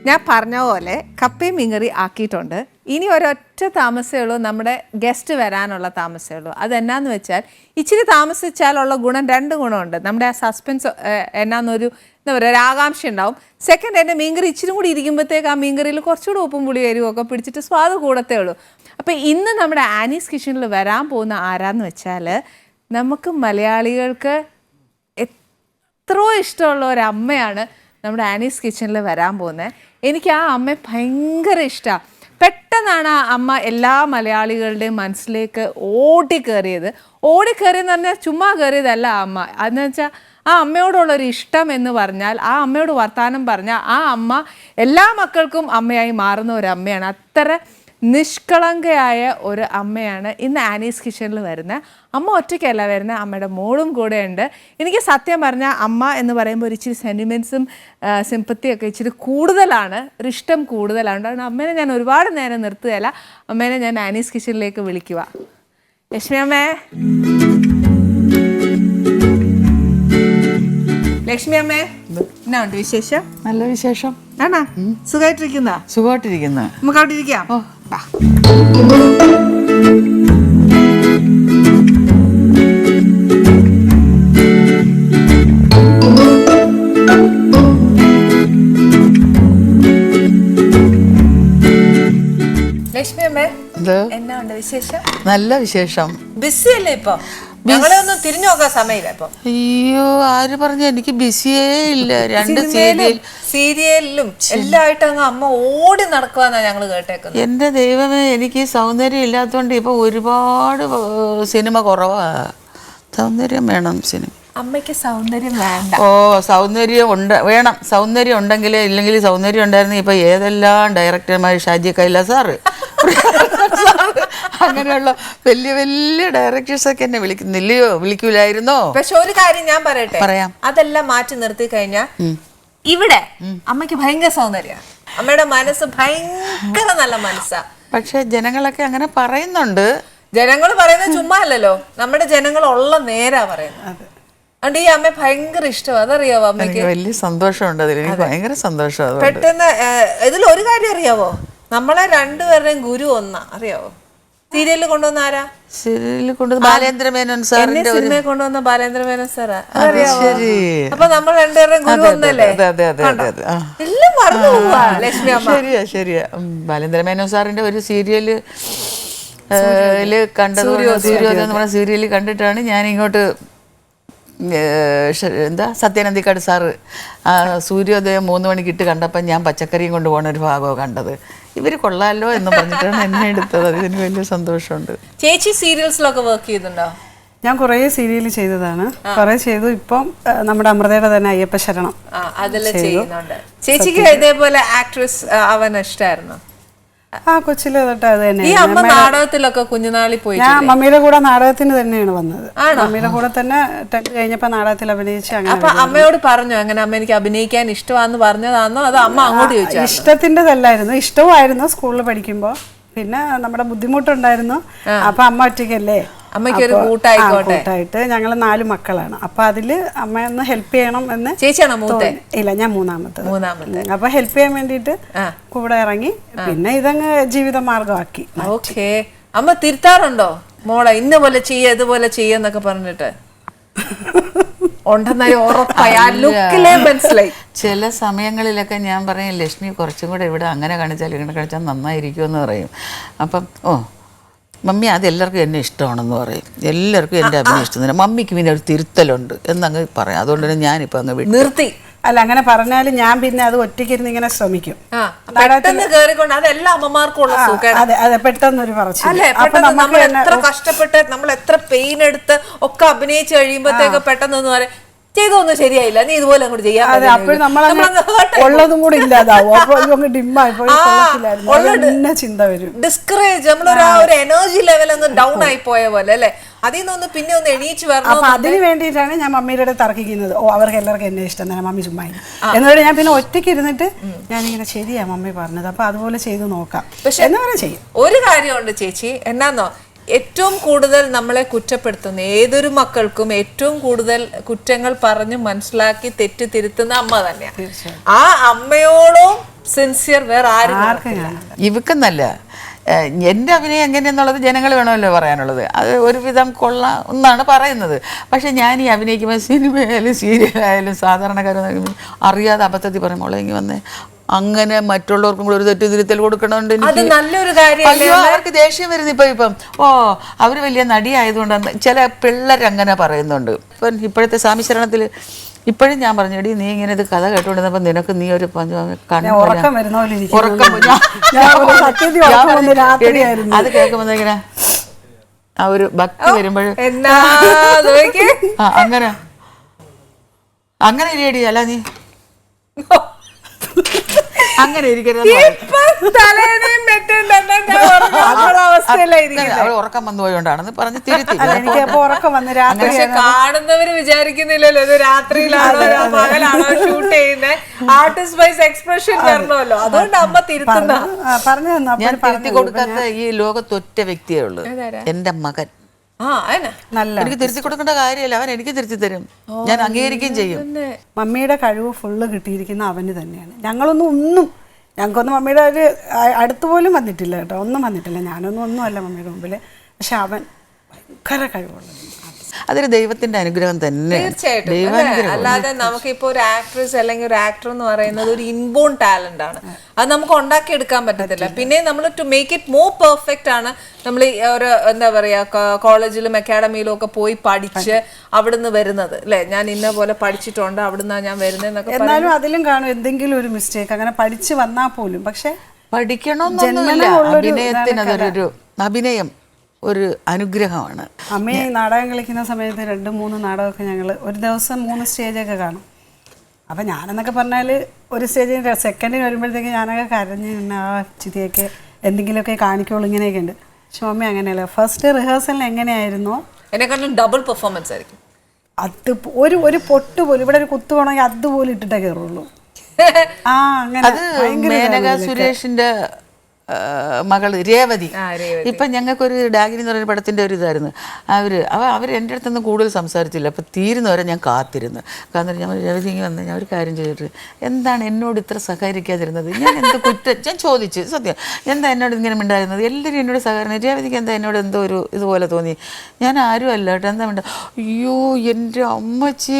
ഞാൻ പറഞ്ഞ പോലെ കപ്പയും മീൻകറി ആക്കിയിട്ടുണ്ട്. ഇനി ഒരൊറ്റ താമസമേ ഉള്ളൂ, നമ്മുടെ ഗസ്റ്റ് വരാനുള്ള താമസമേ ഉള്ളൂ. അതെന്നാന്ന് വെച്ചാൽ ഇച്ചിരി താമസിച്ചാലുള്ള ഗുണം 2 ഗുണമുണ്ട്. നമ്മുടെ ആ സസ്പെൻസ് എന്നാന്നൊരു എന്താ പറയുക, ഒരു ആകാംക്ഷ ഉണ്ടാവും. സെക്കൻഡ്, എൻ്റെ മീൻകറി ഇച്ചിരി കൂടി ഇരിക്കുമ്പോഴത്തേക്ക് ആ മീൻകറിയിൽ കുറച്ചുകൂടി ഉപ്പും പുളി എരിവൊക്കെ പിടിച്ചിട്ട് സ്വാദ് കൂടത്തേ ഉള്ളൂ. അപ്പോൾ ഇന്ന് നമ്മുടെ ആനീസ് കിച്ചണിൽ വരാൻ പോകുന്ന ആരാന്ന് വെച്ചാൽ, നമുക്ക് മലയാളികൾക്ക് എത്രയോ ഇഷ്ടമുള്ള ഒരമ്മയാണ് നമ്മുടെ ആനീസ് കിച്ചണിൽ വരാൻ പോകുന്നത്. എനിക്ക് ആ അമ്മയെ ഭയങ്കര ഇഷ്ടമാണ്. പെട്ടെന്നാണ് ആ അമ്മ എല്ലാ മലയാളികളുടെയും മനസ്സിലേക്ക് ഓടിക്കയറിയെന്ന് പറഞ്ഞാൽ ചുമ്മാ കയറിയതല്ല ആ അമ്മ. അതെന്ന് വെച്ചാൽ ആ അമ്മയോടുള്ളൊരു ഇഷ്ടം എന്ന് പറഞ്ഞാൽ, ആ അമ്മയോട് വർത്താനം പറഞ്ഞാൽ ആ അമ്മ എല്ലാ മക്കൾക്കും അമ്മയായി മാറുന്ന ഒരു അമ്മയാണ്. അത്ര നിഷ്കളങ്കയായ ഒരു അമ്മയാണ് ഇന്ന് ആനീസ് കിച്ചണിൽ വരുന്നത്. അമ്മ ഒറ്റയ്ക്കല്ല വരുന്നത്, അമ്മയുടെ മോളും കൂടെ ഉണ്ട്. എനിക്ക് സത്യം പറഞ്ഞാൽ അമ്മ എന്ന് പറയുമ്പോൾ ഒരു ഇച്ചിരി സെൻറ്റിമെൻറ്റ്സും സിമ്പത്തിയൊക്കെ ഇച്ചിരി കൂടുതലാണ്, ഒരു ഇഷ്ടം കൂടുതലാണ്. അതുകൊണ്ട് അമ്മേനെ ഞാൻ ഒരുപാട് നേരം നിർത്തുകയല്ല, അമ്മേനെ ഞാൻ ആനീസ് കിച്ചണിലേക്ക് വിളിക്കുക. ലക്ഷ്മി അമ്മേ, ലക്ഷ്മി അമ്മേ, എന്നാ ഉണ്ട് വിശേഷം? നല്ല വിശേഷം. ആണോ? സുഖമായിട്ടിരിക്കുന്ന? സുഖമായിട്ടിരിക്കുന്ന. നമുക്ക് അവിടെ ഇരിക്കാം. ലക്ഷ്മി അമ്മേ, എന്നാ ഉണ്ട് വിശേഷം? നല്ല വിശേഷം. ബിസി അല്ലേ ഇപ്പൊ? ഞങ്ങളെ ഒന്നും തിരിഞ്ഞു നോക്കാൻ സമയമില്ല ഇപ്പൊ. അയ്യോ, ആര് പറഞ്ഞു? എനിക്ക് ബിസിയേ ഇല്ല. 2 സീരിയലിലും എല്ലായിട്ട് അങ്ങ് അമ്മ ഓടി നടക്കുവാന്നാ ഞങ്ങള് കേട്ടേക്കുന്നത്. എന്റെ ദൈവമേ, എനിക്ക് സൗന്ദര്യം ഇല്ലാത്തോണ്ട് ഇപ്പൊ ഒരുപാട് സിനിമ കുറവാ. സൗന്ദര്യം വേണം സിനിമ. അമ്മയ്ക്ക് സൗന്ദര്യം വേണ്ട? ഓ, സൗന്ദര്യം വേണം. സൗന്ദര്യം ഉണ്ടെങ്കിലേ, ഇല്ലെങ്കിൽ സൗന്ദര്യം ഉണ്ടായിരുന്നു ഇപ്പൊ ഏതെല്ലാം ഡയറക്ടർമാർ, ഷാജി കൈലാസ് സാറ്, അങ്ങനെയുള്ള വലിയ വലിയ ഡയറക്ടേഴ്സ് ഒക്കെ എന്നെ വിളിക്കൂലായിരുന്നോ? പക്ഷെ ഒരു കാര്യം ഞാൻ പറയട്ടെ, പറയാം. അതെല്ലാം മാറ്റി നിർത്തി കഴിഞ്ഞാൽ ഇവിടെ അമ്മയ്ക്ക് ഭയങ്കര സൗന്ദര്യമാണ്. അമ്മയുടെ മനസ്സ് ഭയങ്കര നല്ല മനസ്സാ. പക്ഷെ ജനങ്ങളൊക്കെ അങ്ങനെ പറയുന്നുണ്ട്. ജനങ്ങൾ പറയുന്നത് ചുമ്മാ അല്ലല്ലോ, നമ്മുടെ ജനങ്ങൾ ഉള്ള നേരാ പറയുന്നത്. അതുകൊണ്ട് ഈ അമ്മ ഭയങ്കര ഇഷ്ടമാണ്, അതറിയാവോ അമ്മയ്ക്ക്? വലിയ സന്തോഷമുണ്ട് അതിൽ, എനിക്ക് ഭയങ്കര സന്തോഷം. പെട്ടെന്ന് ഇതിൽ ഒരു കാര്യം അറിയാവോ, നമ്മളെ 2 പേരുടെയും ഗുരു ഒന്നാ, അറിയാവോ? സീരിയലിൽ കൊണ്ടുവന്ന ആരാ? സീരിയലിൽ കൊണ്ടുവന്ന ബാലേന്ദ്ര മേനോൻ സാറിന്റെ സിനിമയെ കൊണ്ടുവന്ന ബാലേന്ദ്ര മേനോൻ സാറാ. അപ്പൊ നമ്മൾ 2 പേരുടെയും ഗുരു ഒന്നല്ലേ? എല്ലാം മറന്നു പോവാ ലക്ഷ്മി അമ്മ. ശരിയാ. ബാലേന്ദ്ര മേനോൻ സാറിന്റെ ഒരു സീരിയല് കണ്ടത്, സൂര്യോദയം എന്ന് പറഞ്ഞ സീരിയല് കണ്ടിട്ടാണ് ഞാൻ ഇങ്ങോട്ട് സത്യാനന്ദിക്കാട് സാറ് സൂര്യോദയം 3 മണിക്ക് ഇട്ട് കണ്ടപ്പോൾ ഞാൻ പച്ചക്കറിയും കൊണ്ട് പോകുന്ന ഒരു ഭാഗമാണ് കണ്ടത്. ഇവർ കൊള്ളാമല്ലോ എന്ന് പറഞ്ഞിട്ടാണ് എന്നെ എടുത്തത്. അതിന് വലിയ സന്തോഷമുണ്ട്. ചേച്ചി സീരിയൽസിലൊക്കെ വർക്ക് ചെയ്യുന്നുണ്ടോ? ഞാൻ കുറേ സീരിയൽ ചെയ്തതാണ്, കുറേ ചെയ്തു. ഇപ്പം നമ്മുടെ അമൃതയുടെ തന്നെ അയ്യപ്പ ശരണം അതെല്ലാം ചെയ്യുന്നുണ്ട്. ചേച്ചിക്ക് ഇതേപോലെ ആക്ട്രസ് ആവാൻ ഇഷ്ടമായിരുന്നു? ആ, കൊച്ചിലെ തൊട്ട് അത് തന്നെ. ഈ അമ്മ നാടകത്തിലൊക്കെ കുഞ്ഞുനാളിൽ പോയി? ഞാൻ മമ്മിയുടെ കൂടെ നാടകത്തിന് തന്നെയാണ് വന്നത്. മമ്മിയുടെ കൂടെ തന്നെ 10th കഴിഞ്ഞപ്പോ നാടകത്തിൽ അഭിനയിച്ച്. അപ്പൊ അമ്മയോട് പറഞ്ഞു അങ്ങനെ അമ്മ എനിക്ക് അഭിനയിക്കാൻ ഇഷ്ടമാന്ന് പറഞ്ഞതാണോ അതോ അമ്മ അങ്ങോട്ട് ചോദിച്ചു? ഇഷ്ടത്തിൻ്റെതല്ലായിരുന്നു, ഇഷ്ടമായിരുന്നു സ്കൂളിൽ പഠിക്കുമ്പോ. പിന്നെ നമ്മുടെ ബുദ്ധിമുട്ടുണ്ടായിരുന്നു. അപ്പൊ അമ്മ ഒറ്റയ്ക്കല്ലേ, അമ്മയ്ക്ക് ഒരു കൂട്ടായിട്ട് ഞങ്ങൾ 4 മക്കളാണ്. അപ്പൊ അതില് അമ്മ ഒന്ന് ഹെൽപ്പ് ചെയ്യണം എന്ന്. ചേച്ചിയാണോ മൂത്തേ? ഇല്ല, ഞാൻ മൂന്നാമത്തെ. അപ്പൊ ഹെൽപ്പ് ചെയ്യാൻ വേണ്ടിട്ട് കൂടെ ഇറങ്ങി. പിന്നെ ഇതങ്ങ് ജീവിത മാർഗമാക്കി. ഓക്കേ. അമ്മ തിരുത്താറുണ്ടോ? മോളെ ഇന്ന പോലെ ചെയ്യ ഇതുപോലെ ചെയ്യെന്നൊക്കെ പറഞ്ഞിട്ട് ഉണ്ടെന്നായി ഉറപ്പായി ആ ലുക്കിലേ മനസ്സിലായി. ചില സമയങ്ങളിലൊക്കെ ഞാൻ പറയും ലക്ഷ്മി കുറച്ചും കൂടെ ഇവിടെ അങ്ങനെ കാണിച്ചാൽ ഇങ്ങനെ കാണിച്ചാൽ നന്നായിരിക്കുമെന്ന് പറയും. അപ്പം മമ്മി അത് എല്ലാവർക്കും എന്നെ ഇഷ്ടമാണെന്ന് പറയും, എല്ലാവർക്കും എൻ്റെ അഭിനയം ഇഷ്ടം, മമ്മിക്ക് പിന്നെ ഒരു തിരുത്തലുണ്ട് എന്നങ്ങ് പറയും. അതുകൊണ്ട് തന്നെ ഞാനിപ്പോൾ അങ്ങ് വിട്ടു നിർത്തി. അല്ല അങ്ങനെ പറഞ്ഞാലും ഞാൻ പിന്നെ അത് ഒറ്റയ്ക്കിരുന്ന് ഇങ്ങനെ ശ്രമിക്കും. പെട്ടെന്ന് കേറിക്കൊണ്ട് അതെല്ലാ അമ്മമാർക്കും ഉള്ള സുഖം. അതെ അതെ, പെട്ടെന്നൊരു പറച്ചിൽ. അല്ലെ പെട്ടെന്ന് നമ്മൾ എത്ര കഷ്ടപ്പെട്ട് നമ്മൾ എത്ര പെയിൻ എടുത്ത് ഒക്കെ അഭിനയിച്ച് കഴിയുമ്പോഴത്തേക്ക് പെട്ടെന്ന് പറയാം ചെയ്തൊന്നും ശരിയായില്ല, നീ ഇതുപോലെ അങ്ങോട്ട് ചെയ്യാൻ. അതെ, അപ്പോഴും ഉള്ളതും കൂടി ഇല്ലാതാവും. അപ്പൊ ഡിമ്മായി ചിന്ത വരും, ഡിസ്കറേജ്, നമ്മളൊരു ഒരു എനർജി ലെവൽ അങ്ങ് ഡൗൺ ആയി പോയ പോലെ അല്ലെ. അതിൽ നിന്ന് പിന്നെ ഒന്ന് എണീച്ച് വരണം. അപ്പൊ അതിന് വേണ്ടിയിട്ടാണ് ഞാൻ മമ്മിയുടെ അടുത്ത് തർക്കിക്കുന്നത്. അവർക്ക് എല്ലാവർക്കും എന്നെ ഇഷ്ടം തന്നെ, മമ്മി ചുമ്മാ എന്നിട്ട് ഞാൻ പിന്നെ ഒറ്റയ്ക്ക് ഇരുന്നിട്ട് ഞാനിങ്ങനെ ശരിയാ മമ്മി പറഞ്ഞത്, അപ്പൊ അതുപോലെ ചെയ്ത് നോക്കാം എന്ന് പറഞ്ഞാൽ ചെയ്യും. ഒരു കാര്യമുണ്ട് ചേച്ചി, എന്നാന്നോ, ഏറ്റവും കൂടുതൽ നമ്മളെ കുറ്റപ്പെടുത്തുന്ന ഏതൊരു മക്കൾക്കും ഏറ്റവും കൂടുതൽ കുറ്റങ്ങൾ പറഞ്ഞ് മനസ്സിലാക്കി തെറ്റ് തിരുത്തുന്ന അമ്മ തന്നെയാണ്. ആ അമ്മയോടും സിൻസിയർ വേറെ ആർക്കും ഇവക്കെന്നല്ല. എൻ്റെ അഭിനയം എങ്ങനെയെന്നുള്ളത് ജനങ്ങൾ വേണമല്ലോ പറയാനുള്ളത്. അത് ഒരുവിധം കൊള്ളാം എന്നാണ് പറയുന്നത്. പക്ഷെ ഞാൻ ഈ അഭിനയിക്കുമ്പോൾ സിനിമയായാലും സീരിയലായാലും സാധാരണക്കാരും അറിയാതെ അബദ്ധത്തിൽ പറയും മോളെ ഇങ്ങനെ വന്നേ, അങ്ങനെ മറ്റുള്ളവർക്കും കൂടെ ഒരു തെറ്റ് തിരുത്തൽ കൊടുക്കണമുണ്ട്. അയ്യോ അവർക്ക് ദേഷ്യം വരുന്നു. ഇപ്പം അവർ വലിയ നടിയായതുകൊണ്ടാണ് ചില പിള്ളേരങ്ങനെ പറയുന്നുണ്ട്. ഇപ്പം ഇപ്പോഴത്തെ സ്വാമിശരണത്തിൽ ഇപ്പോഴും ഞാൻ പറഞ്ഞു, എടി നീ ഇങ്ങനെ ഇത് കഥ കേട്ടുകൊണ്ടിരുന്നപ്പോൾ നിനക്ക് നീ ഒരു അത് കേൾക്കുമ്പോൾ ഇങ്ങനെ ആ ഒരു ഭക്തി വരുമ്പോഴും അങ്ങനെ അങ്ങനെ ഇരിയടി അല്ല നീ അങ്ങനെ ഇരിക്കരുത്. ഉറക്കം വന്നു പോയോണ്ടാണെന്ന് പറഞ്ഞ് തിരുത്തി. കാണുന്നവര് വിചാരിക്കുന്നില്ലല്ലോ ഇത് രാത്രിയിലാണോ പകലാണോ ഷൂട്ട് ചെയ്യുന്നത്, ആർട്ടിസ്റ്റ് വൈസ് എക്സ്പ്രഷൻ വരണമല്ലോ, അതുകൊണ്ട് അമ്മ തിരുത്തുന്ന. ഞാൻ തിരുത്തി കൊടുക്കാത്ത ഈ ലോകത്തൊറ്റ വ്യക്തിയേ ഉള്ളൂ, എന്റെ മകൻ. എനിക്ക് തിരുത്തി കൊടുക്കേണ്ട കാര്യമല്ല, അവൻ എനിക്ക് തിരുത്തി തരും, ഞാൻ അംഗീകരിക്കുകയും ചെയ്യും. മമ്മിയുടെ കഴിവ് ഫുള്ള് കിട്ടിയിരിക്കുന്ന അവന് തന്നെയാണ്. ഞങ്ങൾക്കൊന്നും മമ്മിയുടെ ഒരു അടുത്ത് പോലും വന്നിട്ടില്ല കേട്ടോ, ഒന്നും വന്നിട്ടില്ല. ഒന്നും അല്ല മമ്മിയുടെ മുമ്പിൽ. പക്ഷെ അവൻ ഭയങ്കര കഴിവുള്ളത്. അതൊരു ദൈവത്തിന്റെ അനുഗ്രഹം തന്നെ. തീർച്ചയായിട്ടും. അല്ലാതെ നമുക്കിപ്പോ ഒരു ആക്ട്രസ് അല്ലെങ്കിൽ ഒരു ആക്ടർ എന്ന് പറയുന്നത് ഒരു ഇൻബോൺ ടാലന്റ് ആണ്, അത് നമുക്ക് ഉണ്ടാക്കിയെടുക്കാൻ പറ്റത്തില്ല. പിന്നെ നമ്മൾ to make it more perfect ആണ് നമ്മൾ ഒരു എന്താ പറയാ കോളേജിലും അക്കാഡമിയിലും ഒക്കെ പോയി പഠിച്ച് അവിടുന്ന് വരുന്നത് അല്ലെ. ഞാൻ ഇന്ന പോലെ പഠിച്ചിട്ടുണ്ട്, അവിടുന്ന് ഞാൻ വരുന്നതെന്നൊക്കെ. എന്നാലും അതിലും കാണും എന്തെങ്കിലും ഒരു മിസ്റ്റേക്ക്, അങ്ങനെ പഠിച്ചു വന്നാൽ പോലും. പക്ഷെ പഠിക്കണമെന്നൊന്നുമില്ല, അഭിനയത്തിന് അതൊരു അഭിനയം ഒരു അനുഗ്രഹമാണ്. അമ്മ നാടകം കളിക്കുന്ന സമയത്ത് 2-3 നാടകമൊക്കെ ഞങ്ങൾ ഒരു ദിവസം 3 സ്റ്റേജൊക്കെ കാണും. അപ്പം ഞാനെന്നൊക്കെ പറഞ്ഞാൽ ഒരു സ്റ്റേജിന് സെക്കൻഡിന് വരുമ്പോഴത്തേക്ക് ഞാനൊക്കെ കരഞ്ഞ് ആ ചിരിയൊക്കെ എന്തെങ്കിലുമൊക്കെ കാണിക്കുള്ളൂ, ഇങ്ങനെയൊക്കെ ഉണ്ട്. പക്ഷെ മമ്മി അങ്ങനെയല്ല, ഫസ്റ്റ് റിഹേഴ്സലിന് എങ്ങനെയായിരുന്നോ എന്നെക്കാളും ഡബിൾ പെർഫോമൻസ് ആയിരിക്കും. അത് ഒരു പൊട്ട് പോലും ഇവിടെ ഒരു കുത്തു വേണമെങ്കിൽ അതുപോലും ഇട്ടിട്ടേ കയറുള്ളൂ. അത് മേനക സുരേഷിന്റെ മകള് രേവതി. ഇപ്പം ഞങ്ങൾക്കൊരു ഡാഗിനി എന്ന് പറയുന്ന പടത്തിൻ്റെ ഒരു ഇതായിരുന്നു. അവർ എൻ്റെ അടുത്തൊന്നും കൂടുതൽ സംസാരിച്ചില്ല. അപ്പം തീരുന്നവരെ ഞാൻ കാത്തിരുന്നു. കാരണം ഞാൻ രേവതി ഇങ്ങനെ വന്ന് ഞാൻ ഒരു കാര്യം ചെയ്തിട്ട് എന്താണ് എന്നോട് ഇത്ര സഹകരിക്കാതിരുന്നത്, ഞാൻ എന്ത് കുറ്റം ഞാൻ ചോദിച്ചു, സത്യം എന്താ എന്നോട് ഇങ്ങനെ മിണ്ടായിരുന്നത്, എല്ലാവരും എന്നോട് സഹകരണം, രേവതിക്ക് എന്താ എന്നോട് എന്തോ ഒരു ഇതുപോലെ തോന്നി, ഞാൻ ആരും അല്ല കേട്ടോ, എന്താ മിണ്ട. അയ്യോ എൻ്റെ അമ്മച്ചി,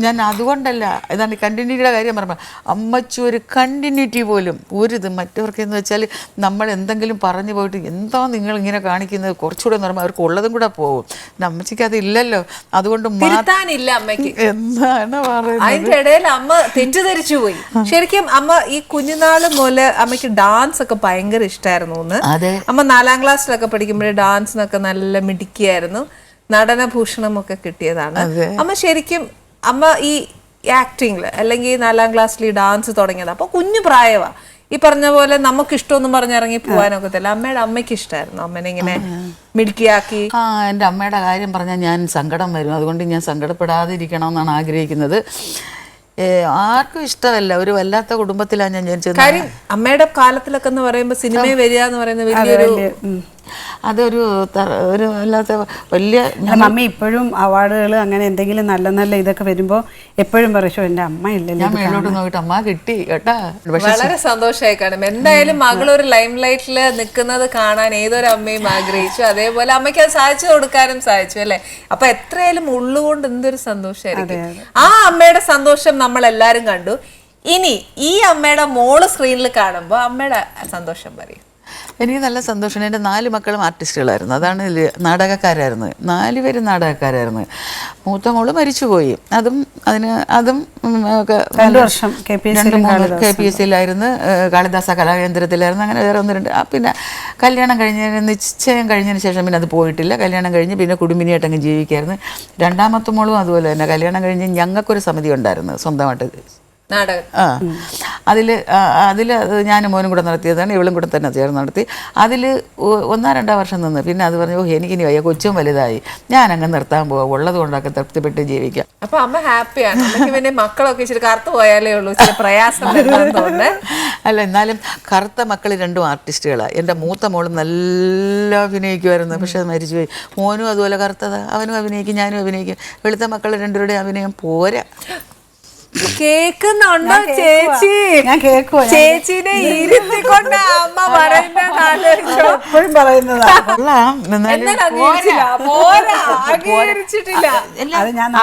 ഞാൻ അതുകൊണ്ടല്ല, ഇതാണ് കണ്ടിന്യൂറ്റിയുടെ കാര്യം പറഞ്ഞത്. അമ്മച്ചി ഒരു കണ്ടിന്യൂറ്റി പോലും ഒരിത് മറ്റവർക്കെന്ന് വെച്ചാൽ നമ്മൾ എന്തെങ്കിലും പറഞ്ഞു പോയിട്ട് എന്താ നിങ്ങൾ ഇങ്ങനെ കാണിക്കുന്നത് കുറച്ചുകൂടെ എന്ന് പറയുമ്പോൾ അവർക്ക് ഉള്ളതും കൂടെ പോകും. അമ്മച്ചിക്ക് അതില്ലല്ലോ, അതുകൊണ്ട് എന്താണ് പറയുന്നത്. അതിന്റെ ഇടയിൽ അമ്മ തെറ്റിദ്ധരിച്ചു പോയി. ശരിക്കും അമ്മ ഈ കുഞ്ഞുനാള് മുതൽ അമ്മയ്ക്ക് ഡാൻസ് ഒക്കെ ഭയങ്കര ഇഷ്ടമായിരുന്നു. അമ്മ 4ാം ക്ലാസ്സിലൊക്കെ പഠിക്കുമ്പോഴേ ഡാൻസിനൊക്കെ നല്ല മിടുക്കിയായിരുന്നു. നടനഭൂഷണമൊക്കെ കിട്ടിയതാണ് അമ്മ. ശരിക്കും അമ്മ ഈ ആക്ടിങ്ങില് അല്ലെങ്കിൽ 4ാം ക്ലാസ്സിൽ ഈ ഡാൻസ് തുടങ്ങിയത് അപ്പൊ കുഞ്ഞു പ്രായമാ. ഈ പറഞ്ഞ പോലെ നമുക്ക് ഇഷ്ടമൊന്നും പറഞ്ഞിറങ്ങി പോകാനൊക്കത്തില്ല. അമ്മയുടെ അമ്മയ്ക്ക് ഇഷ്ടമായിരുന്നു അമ്മനെ ഇങ്ങനെ മിടുക്കിയാക്കി. എൻ്റെ അമ്മയുടെ കാര്യം പറഞ്ഞാൽ ഞാൻ സങ്കടം വരും, അതുകൊണ്ട് ഞാൻ സങ്കടപ്പെടാതിരിക്കണം എന്നാണ് ആഗ്രഹിക്കുന്നത്. ആർക്കും ഇഷ്ടമല്ല, ഒരു വല്ലാത്ത കുടുംബത്തിലാണ് ഞാൻ ജനിച്ചത്. കാര്യം അമ്മയുടെ കാലത്തിലൊക്കെ എന്ന് പറയുമ്പോൾ സിനിമയിൽ വരിക എന്ന് പറയുന്നത് വലിയൊരു അതൊരു ഒരു അല്ലാത്ത വലിയ മമ്മി ഇപ്പോഴും അവാർഡുകൾ അങ്ങനെ എന്തെങ്കിലും നല്ല നല്ല ഇതൊക്കെ വരുമ്പോൾ എപ്പോഴും പറയും എൻ്റെ അമ്മ ഇല്ലല്ലോ. ഞാൻ മേലോട്ട് നോക്കിയിട്ട് അമ്മ കിട്ടി കേട്ടാ. വളരെ സന്തോഷമായി കാണും. എന്തായാലും മകളൊരു ലൈം ലൈറ്റിൽ നിൽക്കുന്നത് കാണാൻ ഏതൊരു അമ്മയും ആഗ്രഹിച്ചു. അതേപോലെ അമ്മയ്ക്ക് അത് സാധിച്ചു കൊടുക്കാനും സാധിച്ചു അല്ലെ. അപ്പൊ എത്രയായാലും ഉള്ളുകൊണ്ട് എന്തൊരു സന്തോഷമായിരിക്കും. ആ അമ്മയുടെ സന്തോഷം നമ്മൾ എല്ലാരും കണ്ടു. ഇനി ഈ അമ്മയുടെ മോള് സ്ക്രീനിൽ കാണുമ്പോ അമ്മയുടെ സന്തോഷം പറയും. എനിക്ക് നല്ല സന്തോഷം. എൻ്റെ 4 മക്കളും ആർട്ടിസ്റ്റുകളായിരുന്നു. അതാണ് നാടകക്കാരായിരുന്നു. 4 പേരും നാടകക്കാരായിരുന്നു. മൂത്ത മോള് മരിച്ചുപോയി. അതും ഒക്കെ 2 വർഷം KPSC-യിലായിരുന്നു, കാളിദാസ കലാകേന്ദ്രത്തിലായിരുന്നു. അങ്ങനെ വേറെ 1-2 പിന്നെ കല്യാണം നിശ്ചയം കഴിഞ്ഞതിന് ശേഷം പിന്നെ അത് പോയിട്ടില്ല. കല്യാണം കഴിഞ്ഞ് പിന്നെ കുടുംബിനിയായിട്ടങ്ങ് ജീവിക്കായിരുന്നു. രണ്ടാമത്തെ മോളും അതുപോലെ തന്നെ കല്യാണം കഴിഞ്ഞ് ഞങ്ങൾക്കൊരു സമിതി ഉണ്ടായിരുന്നു സ്വന്തമായിട്ട് നാടകം. അതിൽ ഞാനും മോനും കൂടെ നടത്തിയതാണ്. ഇവളും കൂടെ തന്നെ ചേർന്ന് നടത്തി. അതിൽ 1-2 വർഷം നിന്ന് പിന്നെ അത് പറഞ്ഞു, എനിക്കിനി വയ്യ, കൊച്ചും വലുതായി, ഞാനങ്ങ് നിർത്താൻ പോവാം, ഉള്ളത് കൊണ്ടൊക്കെ തൃപ്തിപ്പെട്ട് ജീവിക്കാം. അപ്പൊ അമ്മ ഹാപ്പിയാണ്. പിന്നെ മക്കളൊക്കെ ഇച്ചിരി കറുത്ത് പോയാലേ ഉള്ളൂ പ്രയാസം തോന്നുന്നത്. അല്ല, എന്നാലും കറുത്ത മക്കൾ 2 ആർട്ടിസ്റ്റുകളാണ്. എൻ്റെ മൂത്ത മോളും നല്ല അഭിനയിക്കുമായിരുന്നു, പക്ഷെ അത് മരിച്ചുപോയി. മോനും അതുപോലെ കറുത്തതാ, അവനും അഭിനയിക്കും, ഞാനും അഭിനയിക്കും. വെളുത്ത മക്കൾ 2 അഭിനയം പോരാ. കേക്കുന്നുണ്ടോ ചേച്ചി? ഞാൻ കേൾക്കുവാ. ചേച്ചിനെ ഇരുത്തിക്കൊണ്ട് അമ്മ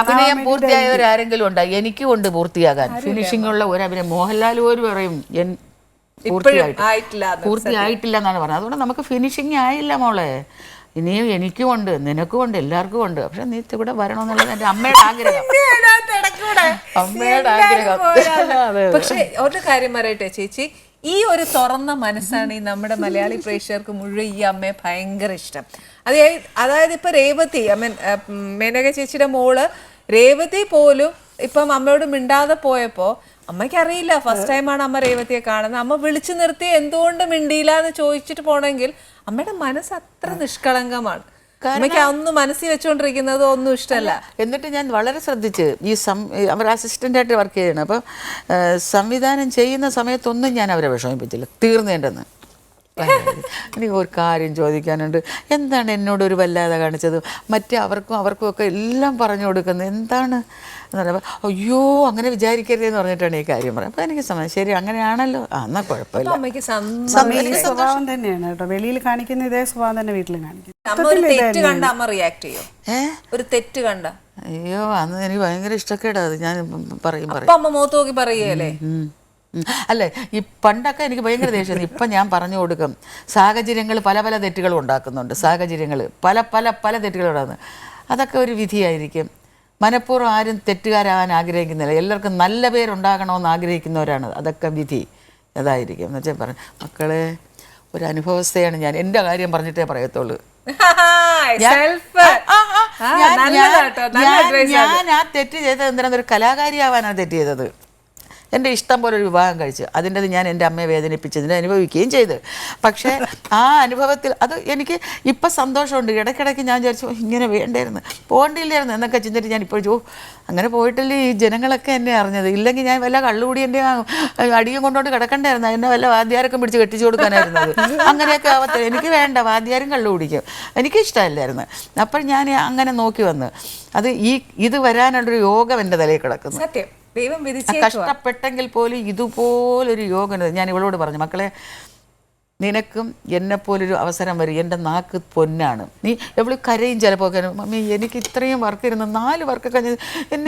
അഭിനയം പൂർത്തിയായവരാരെങ്കിലും ഉണ്ടായി? എനിക്കും ഉണ്ട് പൂർത്തിയാകാൻ. ഫിനിഷിംഗ് ഉള്ള ഒരു അഭിനയം മോഹൻലാൽ പോലും പറയും പൂർത്തിയായിട്ടില്ല എന്നാണ് പറഞ്ഞത്. അതുകൊണ്ട് നമുക്ക് ഫിനിഷിംഗ് ആയില്ല മോളെ. ഇനിയും എനിക്കും ഉണ്ട്, നിനക്കും ഉണ്ട്, എല്ലാവർക്കും ഉണ്ട്. പക്ഷെ നീ ഇവിടെ വരണമെന്നുള്ളത് എൻ്റെ അമ്മയുടെ ആഗ്രഹം. അമ്മയുടെ ആഗ്രഹം. പക്ഷെ ഒരു കാര്യം പറയട്ടെ ചേച്ചി, ഈ ഒരു തുറന്ന മനസ്സാണ് ഈ നമ്മുടെ മലയാളി പ്രേക്ഷകർക്ക് മുഴുവൻ ഈ അമ്മയെ ഭയങ്കര ഇഷ്ടം. അതായത് ഇപ്പൊ രേവതി, മേനക ചേച്ചിയുടെ മോള് രേവതി പോലും ഇപ്പം അമ്മയോട് മിണ്ടാതെ പോയപ്പോ അമ്മയ്ക്ക് അറിയില്ല, ഫസ്റ്റ് ടൈമാണ് അമ്മ രേവതിയെ കാണുന്നത്. അമ്മ വിളിച്ചു നിർത്തി എന്തുകൊണ്ട് മിണ്ടിയില്ല എന്ന് ചോദിച്ചിട്ട് പോണെങ്കിൽ അമ്മയുടെ മനസ്സ് അത്ര നിഷ്കളങ്കമാണ്. അമ്മയ്ക്ക് ഒന്നും മനസ്സിൽ വെച്ചുകൊണ്ടിരിക്കുന്നത് ഒന്നും ഇഷ്ടമല്ല. എന്നിട്ട് ഞാൻ വളരെ ശ്രദ്ധിച്ച് അവർ അസിസ്റ്റൻ്റായിട്ട് വർക്ക് ചെയ്യണം. അപ്പം സംവിധാനം ചെയ്യുന്ന സമയത്തൊന്നും ഞാൻ അവരെ വിഷമിപ്പിച്ചില്ല, തീർന്നേണ്ടെന്ന്. എനിക്ക് ഒരു കാര്യം ചോദിക്കാനുണ്ട്, എന്താണ് എന്നോടൊരു വല്ലാതെ കാണിച്ചത്? മറ്റേ അവർക്കും ഒക്കെ എല്ലാം പറഞ്ഞു കൊടുക്കുന്നത് എന്താണ് എന്ന് പറയുമ്പോൾ അയ്യോ അങ്ങനെ വിചാരിക്കരുതെന്ന് പറഞ്ഞിട്ടാണ് ഈ കാര്യം പറയുന്നത്. അപ്പോൾ എനിക്ക് ശരി അങ്ങനെയാണല്ലോ, എന്നാൽ കുഴപ്പമില്ല. സ്വഭാവം തന്നെയാണ് കേട്ടോ, വെളിയിൽ കാണിക്കുന്ന ഇതേ സ്വഭാവം തന്നെ വീട്ടിൽ കാണിക്കും. ഒരു തെറ്റ് കണ്ട അയ്യോ അന്ന് എനിക്ക് ഭയങ്കര ഇഷ്ടക്കേടാ അത്. ഞാൻ പറയും അമ്മ മുഖത്ത് നോക്കി പറയുകയല്ലേ. അല്ലേ, ഈ പണ്ടൊക്കെ എനിക്ക് ഭയങ്കര ദേഷ്യം. ഇപ്പം ഞാൻ പറഞ്ഞു കൊടുക്കും, സാഹചര്യങ്ങൾ പല തെറ്റുകളും ഉണ്ടാക്കുന്നുണ്ട്. സാഹചര്യങ്ങൾ പല തെറ്റുകളുണ്ടാകുന്നു. അതൊക്കെ ഒരു വിധിയായിരിക്കും. മനഃപൂർവ്വം ആരും തെറ്റുകാരാകാൻ ആഗ്രഹിക്കുന്നില്ല. എല്ലാവർക്കും നല്ല പേരുണ്ടാകണമെന്ന് ആഗ്രഹിക്കുന്നവരാണ്. അതൊക്കെ വിധി അതായിരിക്കും എന്ന് വെച്ചാൽ പറഞ്ഞു. മക്കളെ, ഒരു അനുഭവസ്ഥയാണ് ഞാൻ. എൻ്റെ കാര്യം പറഞ്ഞിട്ടേ പറയത്തുള്ളൂ. ഞാൻ ആ തെറ്റ് ചെയ്തത് എന്തിനാണ്? ഒരു കലാകാരിയാവാനാണ് തെറ്റ് ചെയ്തത്. എൻ്റെ ഇഷ്ടം പോലെ ഒരു വിവാഹം കഴിച്ച് അതിൻ്റെത് ഞാൻ എൻ്റെ അമ്മയെ വേദനിപ്പിച്ചതിന് അനുഭവിക്കുകയും ചെയ്ത്. പക്ഷേ ആ അനുഭവത്തിൽ അത് എനിക്ക് ഇപ്പം സന്തോഷമുണ്ട്. ഇടയ്ക്കിടയ്ക്ക് ഞാൻ വിചാരിച്ചു ഇങ്ങനെ വേണ്ടായിരുന്നു, പോകണ്ടില്ലായിരുന്നു എന്നൊക്കെ ചിന്തിച്ചിട്ട് ഞാൻ ഇപ്പോൾ അങ്ങനെ പോയിട്ടല്ലേ ഈ ജനങ്ങളൊക്കെ എന്നെ അറിഞ്ഞത്. ഇല്ലെങ്കിൽ ഞാൻ വല്ല കള്ളുകൂടി എൻ്റെ അടിയും കൊണ്ടോണ്ട് കിടക്കണ്ടായിരുന്നു. എന്നെ വല്ല വാദ്യാരൊക്കെ പിടിച്ച് കെട്ടിച്ചു കൊടുക്കാനായിരുന്നത്. അങ്ങനെയൊക്കെ ആവത്തില്ല, എനിക്ക് വേണ്ട, വാദ്യാരും കള്ളു കുടിക്കും, എനിക്കിഷ്ടമല്ലായിരുന്നു. അപ്പോൾ ഞാൻ അങ്ങനെ നോക്കി വന്ന് ഇത് വരാനുള്ളൊരു യോഗം എൻ്റെ തലയിൽ കിടക്കുന്നു. സത്യം, കഷ്ടപ്പെട്ടെങ്കിൽ പോലും ഇതുപോലൊരു യോഗം. ഞാൻ ഇവളോട് പറഞ്ഞു, മക്കളെ നിനക്കും എന്നെപ്പോലൊരു അവസരം വരും, എൻ്റെ നാക്ക് പൊന്നാണ്. നീ എവള് കരയും ചിലപ്പോൾ, മമ്മി എനിക്ക് ഇത്രയും വർക്ക് ഇരുന്ന് 4 വർക്ക് കഴിഞ്ഞ്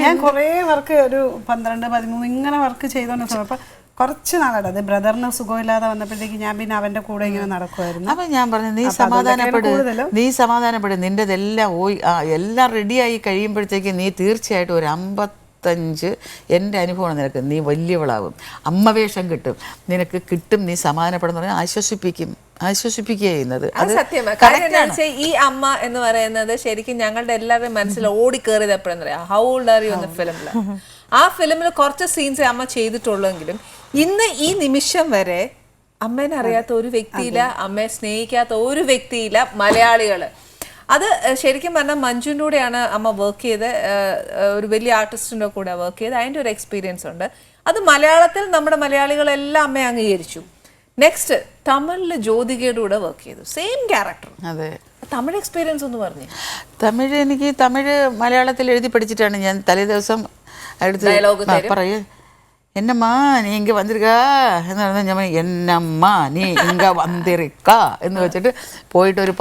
ഞാൻ കുറേ വർക്ക് ഒരു 12-13 ഇങ്ങനെ വർക്ക് ചെയ്തോണ്ട് അപ്പം കുറച്ച് നാളായിട്ട് അത് ബ്രദറിന് സുഖമില്ലാതെ വന്നപ്പോഴത്തേക്ക് ഞാൻ പിന്നെ അവൻ്റെ കൂടെ ഇങ്ങനെ നടക്കുമായിരുന്നു. അപ്പം ഞാൻ പറഞ്ഞു, നീ സമാധാനപ്പെടും, നിൻ്റെതെല്ലാം എല്ലാം റെഡിയായി കഴിയുമ്പോഴത്തേക്ക് നീ തീർച്ചയായിട്ടും ഒരു 55 എൻ്റെ അനുഭവമാണ് നിനക്ക്. നീ വലിയവളാവും, അമ്മവേഷം കിട്ടും, നിനക്ക് കിട്ടും, നീ സമാധാനപ്പെടുന്ന പറഞ്ഞാൽ ആശ്വസിപ്പിക്കുക ചെയ്യുന്നത്. അത് സത്യമാണ്. കാരണം ഈ അമ്മ എന്ന് പറയുന്നത് ശരിക്കും ഞങ്ങളുടെ എല്ലാവരുടെയും മനസ്സിൽ ഓടിക്കേറിയത് എപ്പോഴെന്ന് പറയാം, ഹൗ ഓൾഡ് ആർ യു എന്ന ഫിലിമില്. ആ ഫിലിമിൽ കുറച്ച് സീൻസ് അമ്മ ചെയ്തിട്ടുള്ളെങ്കിലും ഇന്ന് ഈ നിമിഷം വരെ അമ്മേനെ അറിയാത്ത ഒരു വ്യക്തിയില്ല, അമ്മയെ സ്നേഹിക്കാത്ത ഒരു വ്യക്തിയില്ല മലയാളികള്. അത് ശരിക്കും പറഞ്ഞാൽ മഞ്ജുവിൻ്റെ കൂടെയാണ് അമ്മ വർക്ക് ചെയ്ത്, ഒരു വലിയ ആർട്ടിസ്റ്റിൻ്റെ കൂടെ വർക്ക് ചെയ്ത്. അതിൻ്റെ ഒരു എക്സ്പീരിയൻസ് ഉണ്ട്. അത് മലയാളത്തിൽ നമ്മുടെ മലയാളികളെല്ലാം അമ്മയെ അംഗീകരിച്ചു. നെക്സ്റ്റ് തമിഴില് ജ്യോതികയുടെ കൂടെ വർക്ക് ചെയ്തു, സെയിം ക്യാരക്ടർ. അതെ. തമിഴ് എക്സ്പീരിയൻസ് ഒന്ന് പറഞ്ഞു. എനിക്ക് തമിഴ് മലയാളത്തിൽ എഴുതി പഠിച്ചിട്ടാണ് ഞാൻ തലേ ദിവസം അടുത്ത് പറയൂ, എന്നമ്മാ നീ ഇങ്ങ വന്നിരിക്ക എന്ന് പറഞ്ഞാൽ ഞാൻ എന്നമ്മ നീ ഇങ്ങ വന്നിരിക്ക എന്ന് വെച്ചിട്ട് പോയിട്ട് ഒരു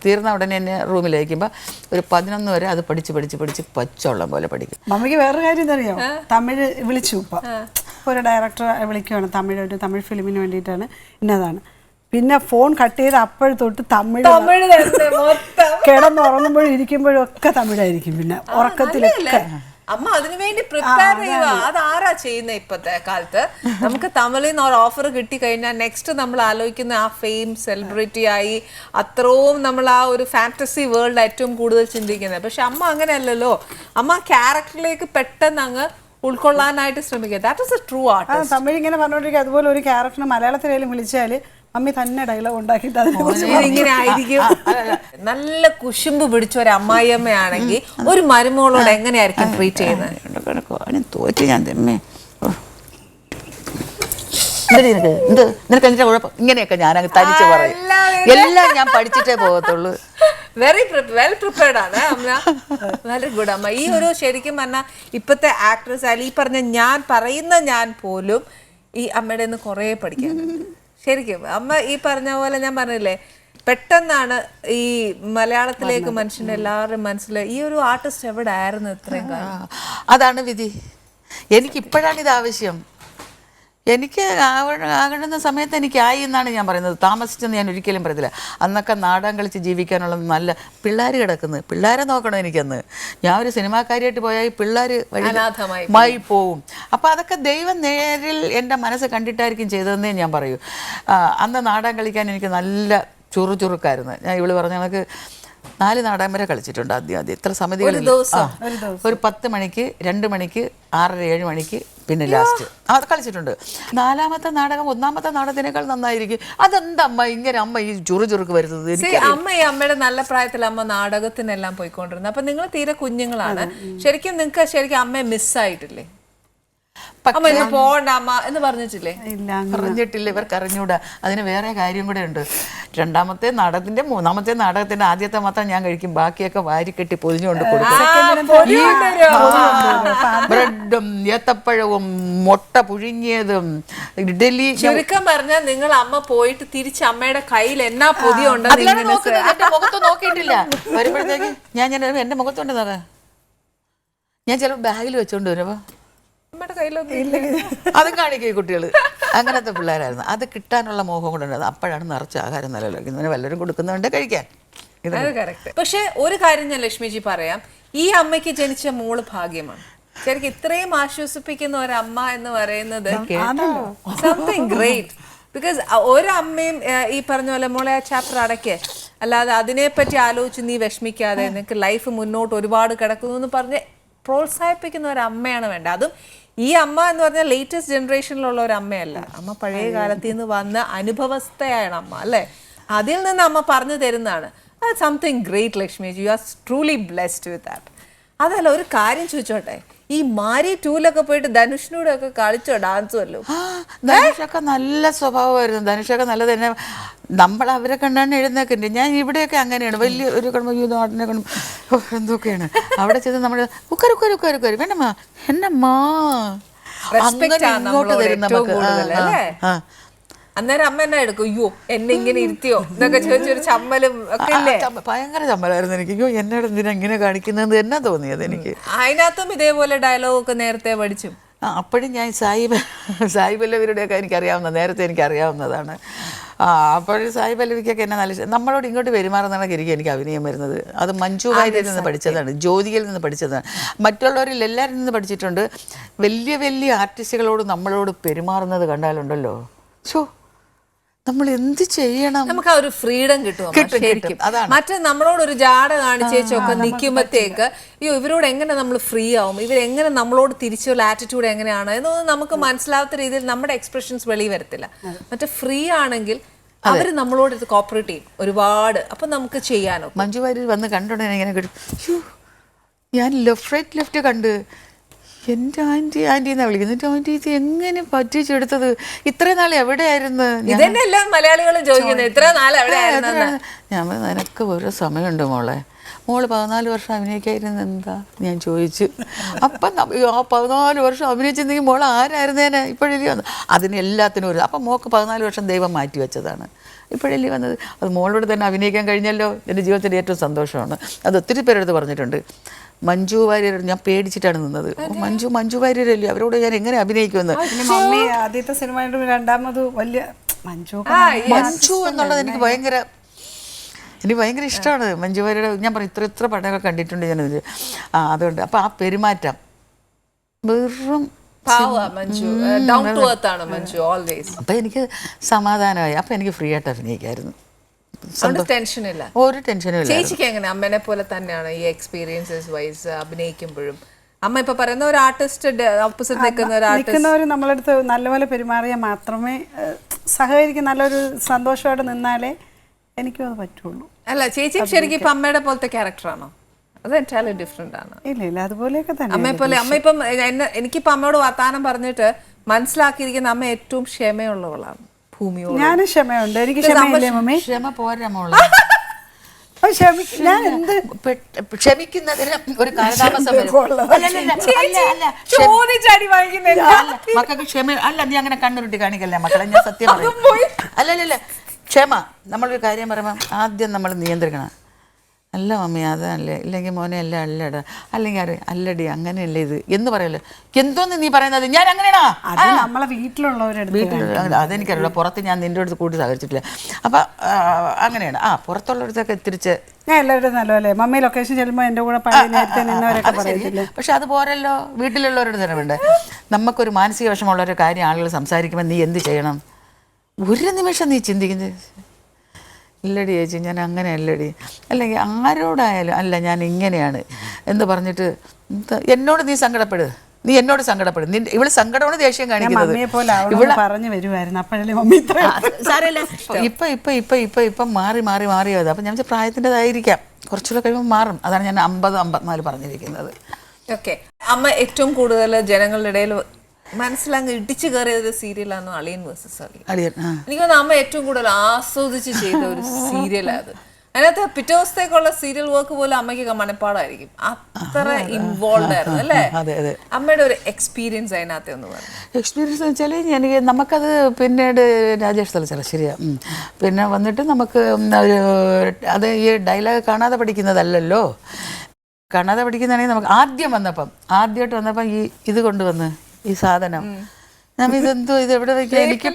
തീർന്ന ഉടനെ എന്നെ റൂമിലേക്കുമ്പോൾ ഒരു 11 വരെ അത് പഠിച്ച് പച്ചവെള്ളം പോലെ പഠിക്കും. മമ്മിക്ക് വേറൊരു കാര്യം എന്തറിയോ, തമിഴ് വിളിച്ചു ഇപ്പം ഒരു ഡയറക്ടർ വിളിക്കുകയാണ്, ഒരു തമിഴ് ഫിലിമിന് വേണ്ടിയിട്ടാണ്, ഇന്നതാണ്. പിന്നെ ഫോൺ കട്ട് ചെയ്ത് അപ്പോഴും തൊട്ട് തമിഴ് കിടന്നുറങ്ങുമ്പോഴും ഇരിക്കുമ്പോഴും ഒക്കെ തമിഴായിരിക്കും. പിന്നെ ഉറക്കത്തിലൊക്കെ അമ്മ അതിനു വേണ്ടി പ്രിപ്പയർ ചെയ്യുക. അതാരാ ചെയ്യുന്ന ഇപ്പത്തെ കാലത്ത്? നമുക്ക് തമിഴിൽ നിന്ന് ഒരു ഓഫർ കിട്ടി കഴിഞ്ഞാൽ നെക്സ്റ്റ് നമ്മൾ ആലോചിക്കുന്ന ആ ഫെയിം, സെലിബ്രിറ്റി ആയി അത്രയും നമ്മൾ ആ ഒരു ഫാന്റസി വേൾഡ് ഏറ്റവും കൂടുതൽ ചിന്തിക്കുന്നത്. പക്ഷെ അമ്മ അങ്ങനെയല്ലല്ലോ. അമ്മ ക്യാരക്ടറിലേക്ക് പെട്ടെന്ന് അങ്ങ് ഉൾക്കൊള്ളാനായിട്ട് ശ്രമിക്കുക. That is A true art. Tamil ഇങ്ങനെ പറഞ്ഞോണ്ടിരിക്കുക. അതുപോലെ ഒരു ക്യാരക്ടറിന് മലയാളത്തിലായാലും വിളിച്ചാല് മമ്മി തന്നെ ഡയലോഗ് ഉണ്ടാക്കിയിട്ട് ഇങ്ങനെ ആയിരിക്കും. നല്ല കുശുമ്പ് പിടിച്ച ഒരു അമ്മായിയമ്മയാണെങ്കിൽ ഒരു മരുമകളോട് എങ്ങനെയായിരിക്കും ട്രീറ്റ് ചെയ്യുന്നത്? തോറ്റ് ഞാൻ തെമ്മേ നിനക്ക് എന്തിനാ കുഴപ്പം? ഇങ്ങനെയൊക്കെ ഞാൻ അങ്ങ് തനിച്ച് പറയും. എല്ലാം ഞാൻ പഠിച്ചിട്ടേ പോകത്തുള്ളൂ. വെൽ പ്രിപ്പയർഡ് ആണ് അമ്മ. വെരി ഗുഡ് അമ്മ. ഈ ഒരു ശരിക്കും പറഞ്ഞാൽ ഇപ്പത്തെ ആക്ട്രസ് ആയാലും ഈ പറഞ്ഞ ഞാൻ പോലും ഈ അമ്മയുടെ നിന്ന് കുറേ പഠിക്കാനുണ്ട് ശരിക്കും. അമ്മ ഈ പറഞ്ഞ പോലെ ഞാൻ പറഞ്ഞില്ലേ, പെട്ടെന്നാണ് ഈ മലയാളത്തിലേക്ക് മനുഷ്യന്റെ എല്ലാവരുടെയും മനസ്സിൽ ഈ ഒരു ആർട്ടിസ്റ്റ് എവിടെ ആയിരുന്നു ഇത്രയും കാലം. അതാണ് വിധി. എനിക്കിപ്പോഴാണ് ഇത് ആവശ്യം. എനിക്ക് ആകണമെന്ന സമയത്ത് എനിക്കായി എന്നാണ് ഞാൻ പറയുന്നത്. താമസിച്ചെന്ന് ഞാൻ ഒരിക്കലും പറയത്തില്ല. അന്നൊക്കെ നാടകം കളിച്ച് ജീവിക്കാനുള്ള നല്ല പിള്ളേർ കിടക്കുന്നത്, പിള്ളേരെ നോക്കണം എനിക്കന്ന്. ഞാൻ ഒരു സിനിമാക്കാരിയായിട്ട് പോയാൽ പിള്ളേർ വഴി പോവും. അപ്പോൾ അതൊക്കെ ദൈവം നേരിൽ എൻ്റെ മനസ്സ് കണ്ടിട്ടായിരിക്കും ചെയ്തതെന്നേ ഞാൻ പറയൂ. അന്ന് നാടകം കളിക്കാൻ എനിക്ക് നല്ല ചുറുചുറുക്കായിരുന്നു. ഞാൻ ഇവള് പറഞ്ഞ കണക്ക് 4 നാടകം വരെ കളിച്ചിട്ടുണ്ട്. ആദ്യം ഇത്ര സമിതികളിൽ ഒരു 10 മണിക്ക്, 2 മണിക്ക്, 6:30, 7 മണിക്ക്, പിന്നെ ലാസ്റ്റ് അത് കളിച്ചിട്ടുണ്ട്. 4ാമത്തെ നാടകം 1ാമത്തെ നാടകത്തിനേക്കാൾ നന്നായിരിക്കും. അതെന്താ അമ്മ ഇങ്ങനെ അമ്മ ഈ ചുറുചുറുക്ക് വരുന്നത്? അമ്മ ഈ അമ്മയുടെ നല്ല പ്രായത്തിൽ അമ്മ നാടകത്തിനെല്ലാം പോയിക്കൊണ്ടിരുന്നത്. അപ്പൊ നിങ്ങൾ തീരെ കുഞ്ഞുങ്ങളാണ്. ശരിക്കും അമ്മയെ മിസ്സായിട്ടില്ലേ? അമ്മ ഇന്ന് പോകണ്ട അമ്മ എന്ന് പറഞ്ഞിട്ടില്ലേ? പറഞ്ഞിട്ടില്ല. ഇവർക്ക് അറിഞ്ഞൂടാ. അതിന് വേറെ കാര്യം കൂടെ ഉണ്ട്. 2ാമത്തെ നാടകത്തിന്റെ 3ാമത്തെ നാടകത്തിന്റെ ആദ്യത്തെ മാത്രം ഞാൻ കഴിക്കും. ബാക്കിയൊക്കെ വാരിക്കെട്ടി പൊതിഞ്ഞുകൊണ്ട് കൊടുക്കും. ബ്രെഡും ഏത്തപ്പഴവും മുട്ട പുഴുങ്ങിയതും ഇഡലി. ചുരുക്കം പറഞ്ഞാൽ നിങ്ങൾ അമ്മ പോയിട്ട് തിരിച്ച് അമ്മയുടെ കയ്യിൽ എന്നാ പൊതിയുണ്ടെന്ന് എന്റെ മുഖത്ത് നോക്കിയിട്ടില്ല. വരുമ്പോഴത്തേക്ക് ഞാൻ എന്റെ മുഖത്തുണ്ട് നോക്കാം. ഞാൻ ചിലപ്പോൾ ബാഗിൽ വെച്ചോണ്ട് വരുമ്പോ അതും കാണിക്കും കുട്ടികൾ. അങ്ങനത്തെ പിള്ളേരായിരുന്നു. അത് കിട്ടാനുള്ള മോഹം കൊണ്ടുണ്ടായിരുന്നു. അപ്പോഴാണ് നിറച്ച് ആഹാരം നല്ലല്ലോ. ഇങ്ങനെ വല്ലവരും കൊടുക്കുന്നുണ്ട് കഴിക്കാൻ. പക്ഷെ ഒരു കാര്യം ഞാൻ ലക്ഷ്മിജി പറയാം, ഈ അമ്മയ്ക്ക് ജനിച്ച മോള് ഭാഗ്യമാണ്. ശരിക്കും ഇത്രയും ആശ്വസിപ്പിക്കുന്ന ഒരമ്മ എന്ന് പറയുന്നത് സംതിങ് ഗ്രേറ്റ്. ബിക്കോസ് ഒരമ്മയും ഈ പറഞ്ഞ പോലെ മോളെ ആ ചാപ്റ്റർ അടയ്ക്ക്, അല്ലാതെ അതിനെപ്പറ്റി ആലോചിച്ച് നീ വിഷമിക്കാതെ നിനക്ക് ലൈഫ് മുന്നോട്ട് ഒരുപാട് കിടക്കുന്നു എന്ന് പറഞ്ഞ് പ്രോത്സാഹിപ്പിക്കുന്ന ഒരു അമ്മയാണ് വേണ്ടത്. അതും ഈ അമ്മ എന്ന് പറഞ്ഞാൽ ലേറ്റസ്റ്റ് ജനറേഷനിലുള്ള ഒരു അമ്മയല്ല. അമ്മ പഴയ കാലത്തിൽ നിന്ന് വന്ന അനുഭവസ്ഥയാണ് അമ്മ, അല്ലേ? അതിൽ നിന്ന് അമ്മ പറഞ്ഞു തരുന്നതാണ്. Something great Lakshmiji. You are truly blessed with that. അതല്ല, ഒരു കാര്യം ചോദിച്ചോട്ടെ, ഈ മാരി 2-ലൊക്കെ പോയിട്ട് ധനുഷിനോടെ ഒക്കെ കളിച്ചോ ഡാൻസും അല്ലോ? ധനുഷൊക്കെ നല്ല സ്വഭാവമായിരുന്നു. ധനുഷൊക്കെ നല്ലത് തന്നെ. നമ്മൾ അവരെ കണ്ടാണ് എഴുന്നേക്കുന്നുണ്ട്. ഞാൻ ഇവിടെയൊക്കെ അങ്ങനെയാണ്. വലിയ ഒരു കടുമ്പ നാടിനെ കണ്ടു എന്തൊക്കെയാണ് അവിടെ ചെന്ന് നമ്മൾ ഉക്കരുക്കരുക്കരുക്കരു വേണ്ടമ്മ എന്നമ്മാ അങ്ങനെ ഇങ്ങോട്ട് തരും നമുക്ക്. അന്നേരം അമ്മ എന്നാ എടുക്കും? അയ്യോ എന്നെ ഇങ്ങനെ ഇരുത്തിയോ എന്നൊക്കെ ചോദിച്ചൊരു ചമ്മലും ഒക്കെ അല്ലേ? ഭയങ്കര ചമ്മലായിരുന്നു എനിക്ക്. അയ്യോ എന്നോട് എന്തിനാ ഇങ്ങനെ കാണിക്കുന്നത് എന്നാ തോന്നിയത് എനിക്ക്. അതിനകത്തും ഇതേപോലെ ഡയലോഗ് ഒക്കെ നേരത്തെ പഠിച്ചു. അപ്പോഴും ഞാൻ സായി പല്ലവിയുടെയൊക്കെ നേരത്തെ എനിക്കറിയാവുന്നതാണ്. അപ്പോഴും സായി പല്ലവിക്കൊക്കെ എന്നെ നല്ല നമ്മളോട് ഇങ്ങോട്ട് പെരുമാറുന്നതൊക്കെ എനിക്ക് അഭിനയം വരുന്നത്. അത് മഞ്ജു വാര്യരിൽ നിന്ന് പഠിച്ചതാണ്, ജ്യോതികയിൽ നിന്ന് പഠിച്ചതാണ്, മറ്റുള്ളവരിൽ എല്ലാവരിൽ നിന്ന് പഠിച്ചിട്ടുണ്ട്. വലിയ വലിയ ആർട്ടിസ്റ്റുകളോട് നമ്മളോട് പെരുമാറുന്നത് കണ്ടാലുണ്ടല്ലോ, ഷോ നമ്മൾ എന്ത് ചെയ്യണം? നമുക്ക് ആ ഒരു ഫ്രീഡം കിട്ടും ശരിക്കും. മറ്റേ നമ്മളോട് ഒരു ജാട കാണിച്ചേച്ചൊക്കെ നിൽക്കുമ്പോഴത്തേക്ക് അയ്യോ ഇവരോട് എങ്ങനെ നമ്മൾ ഫ്രീ ആവും, ഇവരെങ്ങനെ നമ്മളോട് തിരിച്ചുള്ള ആറ്റിറ്റ്യൂഡ് എങ്ങനെയാണ് എന്നൊന്നും നമുക്ക് മനസ്സിലാവാത്ത രീതിയിൽ നമ്മുടെ എക്സ്പ്രഷൻസ് വെളി വരത്തില്ല. മറ്റേ ഫ്രീ ആണെങ്കിൽ അവര് നമ്മളോട് ഇത് കോപ്പറേറ്റ് ചെയ്യും ഒരുപാട്. അപ്പൊ നമുക്ക് ചെയ്യാനോ. മഞ്ജു വാര്യർ വന്ന് കണ്ടോണ്ടേ ഇങ്ങനെ ഞാൻ ലെഫ്റ്റ് കണ്ട് എൻ്റെ ആൻറ്റി എന്നാണ് വിളിക്കുന്നത്. എൻ്റെ ആൻറ്റി ഇത് എങ്ങനെ പറ്റിച്ചെടുത്തത്? ഇത്രയും നാൾ എവിടെയായിരുന്നു? ഇതന്നെ എല്ലാം മലയാളികളും ചോദിക്കുന്നത്, ഇത്ര നാൾ എവിടെയായിരുന്നു? ഞാൻ നിനക്ക് ഒരു സമയമുണ്ട് മോള് 14 വർഷം അഭിനയിക്കായിരുന്നു എന്താ ഞാൻ ചോദിച്ചു. അപ്പം ആ 14 വർഷം അഭിനയിച്ചിരുന്നെങ്കിൽ മോൾ ആരായിരുന്നേനെ? ഇപ്പോഴല്ലേ വന്നത്? അതിന് എല്ലാത്തിനും ഒരു അപ്പം മോൾക്ക് 14 വർഷം ദൈവം മാറ്റി വെച്ചതാണ്. ഇപ്പോഴല്ലേ വന്നത്? അത് മോളോട് തന്നെ അഭിനയിക്കാൻ കഴിഞ്ഞല്ലോ. എൻ്റെ ജീവിതത്തിൻ്റെ ഏറ്റവും സന്തോഷമാണ്. അത് ഒത്തിരി പേരെടുത്ത് പറഞ്ഞിട്ടുണ്ട്. മഞ്ജു വാര്യർ ഞാൻ പേടിച്ചിട്ടാണ് നിന്നത്. മഞ്ജു വാര്യരല്ലേ, അവരോട് ഞാൻ എങ്ങനെ അഭിനയിക്കുമെന്ന്. മമ്മി ആദ്യത്തെ സിനിമയുടെ രണ്ടാമത് വലിയ മഞ്ജു എന്നുള്ളത് എനിക്ക് ഭയങ്കര ഇഷ്ടമാണ്. മഞ്ജു വാര്യരുടെ ഞാൻ പറയും ഇത്ര പടമൊക്കെ കണ്ടിട്ടുണ്ട് ഞാനത്. അതുകൊണ്ട് അപ്പം ആ പെരുമാറ്റം വെറും അപ്പം എനിക്ക് സമാധാനമായി. അപ്പം എനിക്ക് ഫ്രീ ആയിട്ട് അഭിനയിക്കായിരുന്നു. ടെൻഷനില്ല, ഒരു ടെൻഷനും ഇല്ല. ചേച്ചിക്ക് എങ്ങനെ അമ്മേനെ പോലെ തന്നെയാണ് ഈ എക്സ്പീരിയൻസസ് വൈസ് അഭിനയിക്കുമ്പോഴും? അമ്മ ഇപ്പൊ പറയുന്ന ഒരു ആർട്ടിസ്റ്റ് ഓപ്പോസിറ്റ് നിൽക്കുന്നവർ നമ്മളടുത്ത് നല്ലപോലെ പെരുമാറിയാൽ മാത്രമേ സഹകരിക്കും, നല്ലൊരു സന്തോഷമായിട്ട് നിന്നാലേ എനിക്കും അത് പറ്റുള്ളൂ. അല്ല ചേച്ചി ശരിക്കും ഇപ്പൊ അമ്മയുടെ പോലത്തെ ക്യാരക്ടറാണോ? അത് എൻറ്റയർലി ഡിഫറെന്റ് ആണ്. ഇല്ല അതുപോലെയൊക്കെ തന്നെ അമ്മയെ പോലെ. അമ്മ ഇപ്പം എനിക്കിപ്പോ അമ്മയോട് വർത്താനം പറഞ്ഞിട്ട് മനസ്സിലാക്കിയിരിക്കുന്ന അമ്മ ഏറ്റവും ക്ഷമയുള്ളവളാണ് ഭൂമിയോട്. ഞാൻ ക്ഷമയുണ്ട്, എനിക്ക് ക്ഷമയില്ലേ മമ്മി? ക്ഷമ പോരാ മോളെ. ഞാൻ എന്ത് ക്ഷമിക്കുന്നതിന് ഒരു കാലതാമസം മക്കൾക്ക് ക്ഷമ അല്ല. നീ അങ്ങനെ കണ്ണുരുട്ടി കാണിക്കല്ലേ മക്കളെ, ഞാൻ സത്യം പറയും. അല്ലല്ല ക്ഷമ. നമ്മളൊരു കാര്യം പറയുമ്പോൾ ആദ്യം നമ്മൾ നിയന്ത്രിക്കണം. അല്ല മമ്മി അതല്ലേ, ഇല്ലെങ്കിൽ മോനെ അല്ല അല്ലടാ, അല്ലെങ്കിൽ അല്ലടി അങ്ങനെയല്ലേ ഇത് എന്ന് പറയല്ലോ. എന്തോന്ന് നീ പറയുന്നത്? ഞാൻ അങ്ങനെയാണോ? നമ്മളെ വീട്ടിലുള്ള അതെനിക്കറിയില്ല. പുറത്ത് ഞാൻ നിൻ്റെ അടുത്ത് കൂട്ടി സഹകരിച്ചിട്ടില്ല. അപ്പം അങ്ങനെയാണ്. പുറത്തുള്ളടത്തൊക്കെ തിരിച്ച് ഞാൻ എല്ലാവരും നല്ലപോലെ മമ്മി ലൊക്കേഷൻ ചെല്ലുമ്പോൾ എൻ്റെ കൂടെ പഴയ നേരത്തെ നിന്നവരൊക്കെ പറയത്തില്ലേ. പക്ഷെ അത് പോരല്ലോ, വീട്ടിലുള്ളവരോട് തന്നെ വേണ്ടേ. നമുക്കൊരു മാനസിക വിഷമമുള്ളൊരു കാര്യം ആളുകൾ സംസാരിക്കുമ്പോൾ നീ എന്ത് ചെയ്യണം? ഒരു നിമിഷം നീ ചിന്തിക്കുന്നത് ഇല്ലടി ചേച്ചി ഞാൻ അങ്ങനെ അല്ലടി, അല്ലെങ്കിൽ ആരോടായാലും അല്ല ഞാൻ ഇങ്ങനെയാണ് എന്ന് പറഞ്ഞിട്ട് എന്നോട് നീ സങ്കടപ്പെടുക. നീ എന്നോട് സങ്കടപ്പെടും. ഇവള് സങ്കടമാണ് ദേഷ്യം കാണിക്കുന്നത്. ഇപ്പം മാറി അത്. അപ്പം ഞാൻ പ്രായത്തിൻ്റെതായിരിക്കാം, കുറച്ചുകൂടെ കഴിയുമ്പോൾ മാറും. അതാണ് ഞാൻ 50-54 പറഞ്ഞിരിക്കുന്നത്. ഓക്കെ. അമ്മ ഏറ്റവും കൂടുതൽ ജനങ്ങളുടെ ഇടയിൽ മനസ്സിലങ്ങ് ഇടിച്ചു കയറിയ ഒരു സീരിയലാണോ അളിയൻ വേഴ്സസ് അളിയൻ? എനിക്ക് തോന്നുന്നു അമ്മ ഏറ്റവും കൂടുതൽ ആസ്വദിച്ച് ചെയ്ത ഒരു സീരിയലാണ് അത്. അതിനകത്ത് പിറ്റേ ദിവസത്തേക്കുള്ള സീരിയൽ വർക്ക് പോലും അമ്മയ്ക്ക് മനപ്പാടായിരിക്കും, അത്ര ഇൻവോൾവ് ആയിരുന്നു അല്ലേ? അമ്മയുടെ ഒരു എക്സ്പീരിയൻസ് അതിനകത്ത് ഒന്ന് പറഞ്ഞു. എക്സ്പീരിയൻസ് എന്ന് വെച്ചാൽ നമുക്കത് പിന്നീട് രാജേഷ് തലച്ചറ ശരിയാ. പിന്നെ വന്നിട്ട് നമുക്ക് ഒരു അത് ഈ ഡയലോഗ് കാണാതെ പഠിക്കുന്നതല്ലല്ലോ. കാണാതെ പഠിക്കുന്നതാണെങ്കിൽ നമുക്ക് ആദ്യമായിട്ട് വന്നപ്പം ഇത് കൊണ്ടുവന്ന് ഈ സാധനം ഇതെന്തോ ഇത് എവിടെ വയ്ക്കുക? എനിക്ക്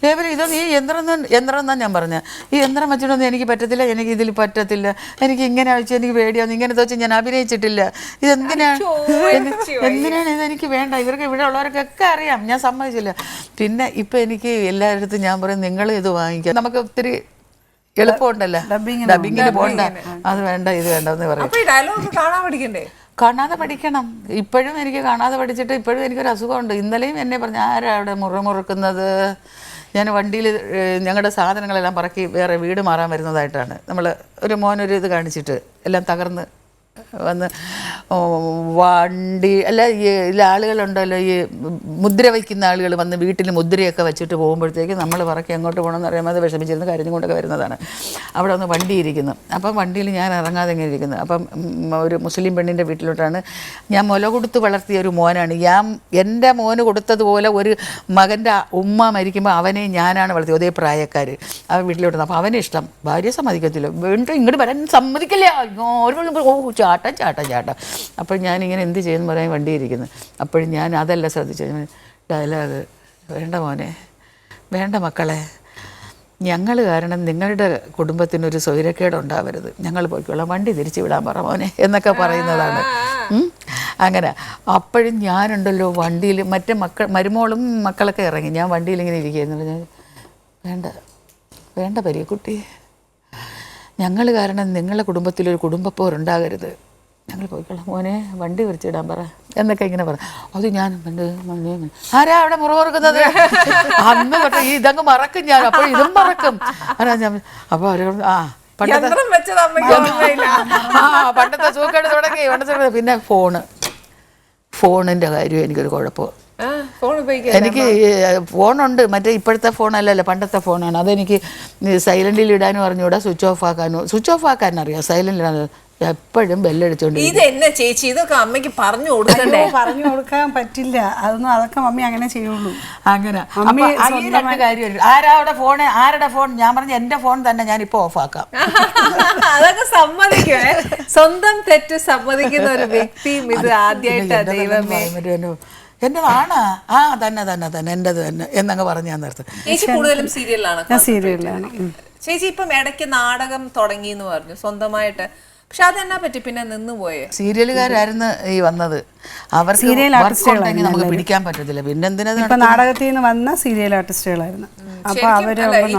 ലേബൽ ഇതൊന്നും ഈ യന്ത്രം എന്നാണ് ഞാൻ പറഞ്ഞത്. ഈ യന്ത്രം വെച്ചിട്ടൊന്നും എനിക്ക് പറ്റത്തില്ല, എനിക്ക് ഇതിൽ പറ്റത്തില്ല, എനിക്ക് ഇങ്ങനെ വെച്ച് എനിക്ക് പേടിയാന്ന്, ഇങ്ങനത്തെ വെച്ച് ഞാൻ അഭിനയിച്ചിട്ടില്ല. എന്തിനാണ് ഇതെനിക്ക് വേണ്ട. ഇവർക്ക് ഇവിടെ ഉള്ളവർക്കൊക്കെ അറിയാം, ഞാൻ സമ്മതിച്ചില്ല. പിന്നെ ഇപ്പം എനിക്ക് എല്ലാവരുടെ ഞാൻ പറയും നിങ്ങൾ ഇത് വാങ്ങിക്കാം, നമുക്ക് ഒത്തിരി എളുപ്പമുണ്ടല്ലോ ഡബിങ്ങിന് പോകണ്ട, അത് വേണ്ട ഇത് വേണ്ടെന്ന് പറയും. കാണാതെ പഠിക്കണം. ഇപ്പോഴും എനിക്ക് കാണാതെ പഠിച്ചിട്ട് ഇപ്പോഴും എനിക്കൊരു അസുഖമുണ്ട്. ഇന്നലെയും എന്നെ പറഞ്ഞു ആരാ അവിടെ മുറുമുറുക്കുന്നത്? ഞാൻ വണ്ടിയിൽ ഞങ്ങളുടെ സാധനങ്ങളെല്ലാം പറക്കി വേറെ വീട് മാറാൻ വരുന്നതായിട്ടാണ്. നമ്മൾ ഒരു മോനൊരു ഇത് കാണിച്ചിട്ട് എല്ലാം തകർന്ന് വന്ന് വണ്ടി അല്ല ഈ ആളുകളുണ്ടല്ലോ, ഈ മുദ്ര വയ്ക്കുന്ന ആളുകൾ വന്ന് വീട്ടിൽ മുദ്രയൊക്കെ വെച്ചിട്ട് പോകുമ്പോഴത്തേക്ക് നമ്മൾ പറക്കി എങ്ങോട്ട് പോകണമെന്ന് അറിയാമത് വിഷമിച്ചിരുന്ന് കരഞ്ഞു കൊണ്ടൊക്കെ വരുന്നതാണ്. അവിടെ ഒന്ന് വണ്ടി ഇരിക്കുന്നു. അപ്പം വണ്ടിയിൽ ഞാൻ ഇറങ്ങാതെ ഇങ്ങനെ ഇരിക്കുന്നു. അപ്പം ഒരു മുസ്ലിം പെണ്ണിൻ്റെ വീട്ടിലോട്ടാണ്. ഞാൻ മുല കൊടുത്ത് വളർത്തിയ ഒരു മോനാണ്. എൻ്റെ മോന് കൊടുത്തതുപോലെ ഒരു മകൻ്റെ ഉമ്മ മരിക്കുമ്പോൾ അവനെ ഞാനാണ് വളർത്തിയത്, ഒരേ പ്രായക്കാർ. അവൻ വീട്ടിലോട്ട് അപ്പോൾ അവനെ ഇഷ്ടം, ഭാര്യ സമ്മതിക്കത്തില്ല, വീണ്ടും ഇങ്ങോട്ട് വരാൻ സമ്മതിക്കില്ല, ചാട്ടം. അപ്പോൾ ഞാനിങ്ങനെ എന്ത് ചെയ്യുന്നു പറയാൻ വണ്ടിയിരിക്കുന്നു. അപ്പോഴും ഞാൻ അതല്ല ശ്രദ്ധിച്ചു. ഡയലോഗ് വേണ്ട മോനെ, വേണ്ട മക്കളെ, ഞങ്ങൾ കാരണം നിങ്ങളുടെ കുടുംബത്തിനൊരു സ്വൈരക്കേടുണ്ടാവരുത്, ഞങ്ങൾ പോയിക്കോളാം, വണ്ടി തിരിച്ചു വിടാൻ പറ മോനെ എന്നൊക്കെ പറയുന്നതാണ്. അങ്ങനെ അപ്പോഴും ഞാനുണ്ടല്ലോ വണ്ടിയിൽ മറ്റേ മരുമോളും മക്കളൊക്കെ ഇറങ്ങി, ഞാൻ വണ്ടിയിലിങ്ങനെ ഇരിക്കുകയെന്ന് വേണ്ട പരിയക്കുട്ടി, ഞങ്ങൾ കാരണം നിങ്ങളുടെ കുടുംബത്തിലൊരു കുടുംബപ്പോരുണ്ടാകരുത്, ഞങ്ങൾ പോയിക്കോളാം മോനെ, വണ്ടി വിരിച്ചിടാൻ പറ എന്നൊക്കെ ഇങ്ങനെ പറ. അത് ഞാൻ ആരാ അവിടെ മുറുമുറുക്കുന്നത്? അന്ന് തൊട്ട് ഇതങ്ങ് മറക്കും ഞാൻ, അപ്പോൾ ഇതും മറക്കും. ഞാൻ അപ്പോൾ അവരോട് പണ്ടത്തെ സൂക്കേട് തുടങ്ങി. പിന്നെ ഫോണിൻ്റെ കാര്യം എനിക്കൊരു കുഴപ്പം. ഫോൺ ഉപയോഗിക്കുക എനിക്ക് ഫോണുണ്ട്, മറ്റേ ഇപ്പോഴത്തെ ഫോണല്ലല്ലോ, പണ്ടത്തെ ഫോണാണ്. അതെനിക്ക് സൈലൻറ്റിൽ ഇടാനും അറിഞ്ഞൂടാ, സ്വിച്ച് ഓഫ് ആക്കാനും അറിയാം. സൈലൻറ്റിൽ ഇടാൻ എപ്പോഴും ബെല്ലടിച്ചോണ്ട്. ഇത് എന്നെ ചേച്ചി ഇതൊക്കെ അമ്മയ്ക്ക് പറഞ്ഞു കൊടുക്കണ്ടേ? പറഞ്ഞു കൊടുക്കാൻ പറ്റില്ല, അതൊക്കെ മമ്മി അങ്ങനെ ചെയ്യുള്ളൂ. അങ്ങനെ കാര്യം ആരുടെ ഫോൺ ഞാൻ പറഞ്ഞു എൻ്റെ ഫോൺ തന്നെ ഞാനിപ്പോ ഓഫാക്കാം. അതൊക്കെ സമ്മതിക്കുവേ, സ്വന്തം തെറ്റ് സമ്മതിക്കുന്ന ഒരു വ്യക്തിയും ഇത് ആദ്യമായിട്ട്. ദൈവമേ, എന്റേതാണ്. തന്നെ എന്റേത് തന്നെ എന്നങ്ങ് പറഞ്ഞു ഞാൻ നിർത്തും. ചേച്ചി കൂടുതലും സീരിയലാണ്. ചേച്ചി ഇപ്പം ഇടയ്ക്ക് നാടകം തുടങ്ങി എന്ന് പറഞ്ഞു സ്വന്തമായിട്ട്, പക്ഷെ അതെന്നാ പറ്റി പിന്നെ നിന്നുപോയെ? സീരിയലുകാരായിരുന്നു ഈ വന്നത്, അവർക്ക് നമുക്ക് പിടിക്കാൻ പറ്റത്തില്ല. പിന്നെ എന്തിനാ നാടകത്തിൽ നിന്ന് വന്ന സീരിയൽ ആർട്ടിസ്റ്റുകളായിരുന്നു.